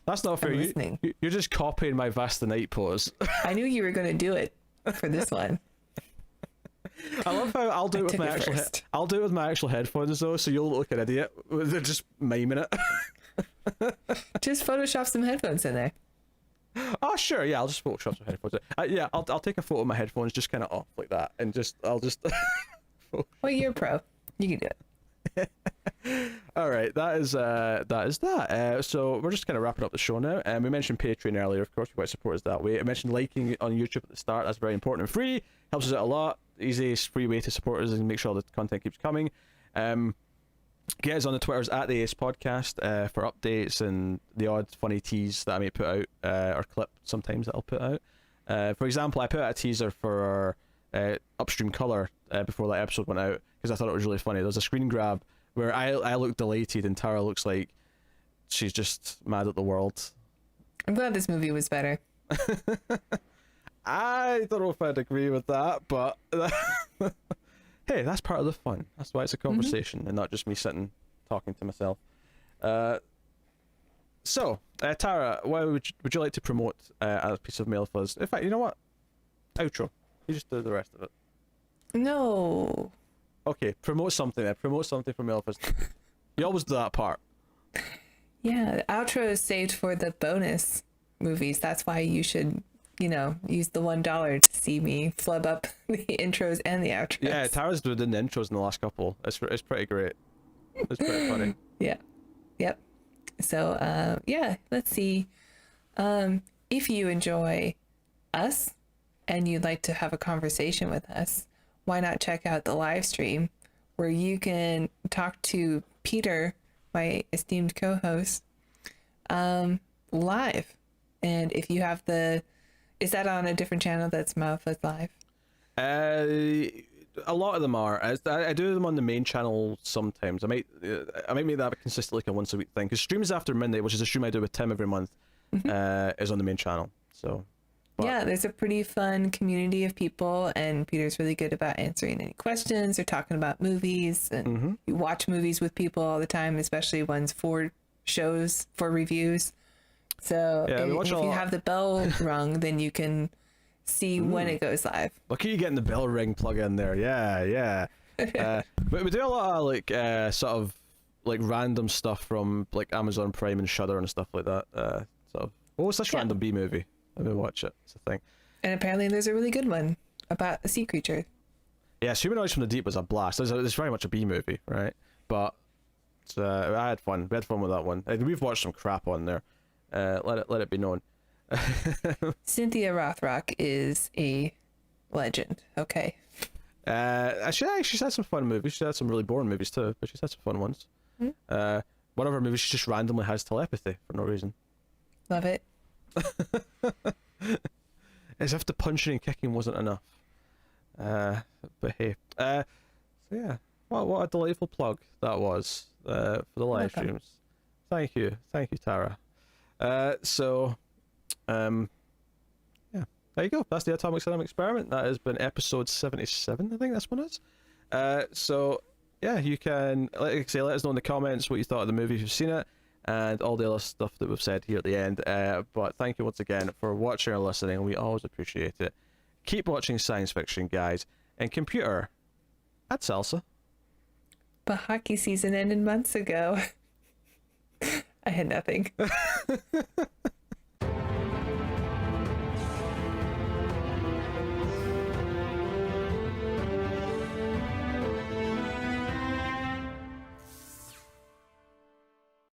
That's not fair. You're just copying my Vast the Night pose. I knew you were going to do it for this one. I love how I'll do it with my actual I'll do it with my actual headphones though, so you'll look like an idiot. They're just miming it. Just Photoshop some headphones in there. Oh sure, yeah, I'll just Photoshop some headphones. Yeah, I'll take a photo of my headphones just kind of off like that, and I'll just. Well, you're a pro. You can do it. All right, that is that. So we're just kind of wrapping up the show now. We mentioned Patreon earlier, of course. You might support us that way. I mentioned liking on YouTube at the start. That's very important and free. Helps us out a lot. Easiest free way to support us and make sure the content keeps coming. Get us on the Twitters at the Ace Podcast for updates and the odd funny tease that I may put out or clip sometimes that I'll put out. For example, I put out a teaser for our Upstream Color before that episode went out because I thought it was really funny. There was a screen grab where I look delighted and Tara looks like she's just mad at the world. I'm glad this movie was better. I don't know if I'd agree with that, but hey, that's part of the fun. That's why it's a conversation and not just me sitting talking to myself. So, Tara, why would you like to promote a piece of Mail Fuzz? In fact, you know what? Outro. You just do the rest of it. No. Okay, promote something then. Promote something for Mail Fuzz. You always do that part. Yeah, the outro is saved for the bonus movies. That's why you should, use the $1 to see me flub up the intros and the outros. Yeah, Tara's doing the intros in the last couple. It's pretty great. It's pretty funny. Yeah. Yep. So, let's see. If you enjoy us and you'd like to have a conversation with us, why not check out the live stream where you can talk to Peter, my esteemed co-host, live. And if you have is that on a different channel that's Malfuzz Live? A lot of them are. I do them on the main channel sometimes. I might make that consistently like a once a week thing because streams after midnight, which is a stream I do with Tim every month, is on the main channel. So yeah, there's a pretty fun community of people, and Peter's really good about answering any questions or talking about movies. And you watch movies with people all the time, especially ones for shows for reviews. So yeah, if you have the bell rung, then you can see when it goes live. Look at you getting the bell ring plug in there. Yeah. But we do a lot of like sort of like random stuff from like Amazon Prime and Shudder and stuff like that. So what was this random B movie? Let me watch it. It's a thing. And apparently there's a really good one about a sea creature. Yes, Humanoids from the Deep was a blast. It's very much a B movie, right? But I had fun. We had fun with that one. We've watched some crap on there. Let it be known. Cynthia Rothrock is a legend. Okay. She's had some fun movies. She's had some really boring movies too, but she's had some fun ones. One of her movies, she just randomly has telepathy for no reason. Love it. As if the punching and kicking wasn't enough. But hey, so yeah, what a delightful plug that was for the live streams. Thank you, Tara. Yeah, there you go. That's the Atomic Cinema Experiment. That has been episode 77, I think this one is. So yeah, you can, like I say, let us know in the comments what you thought of the movie if you've seen it, and all the other stuff that we've said here at the end. But thank you once again for watching or listening. We always appreciate it. Keep watching science fiction, guys. And computer, add salsa. But hockey season ended months ago. I had nothing.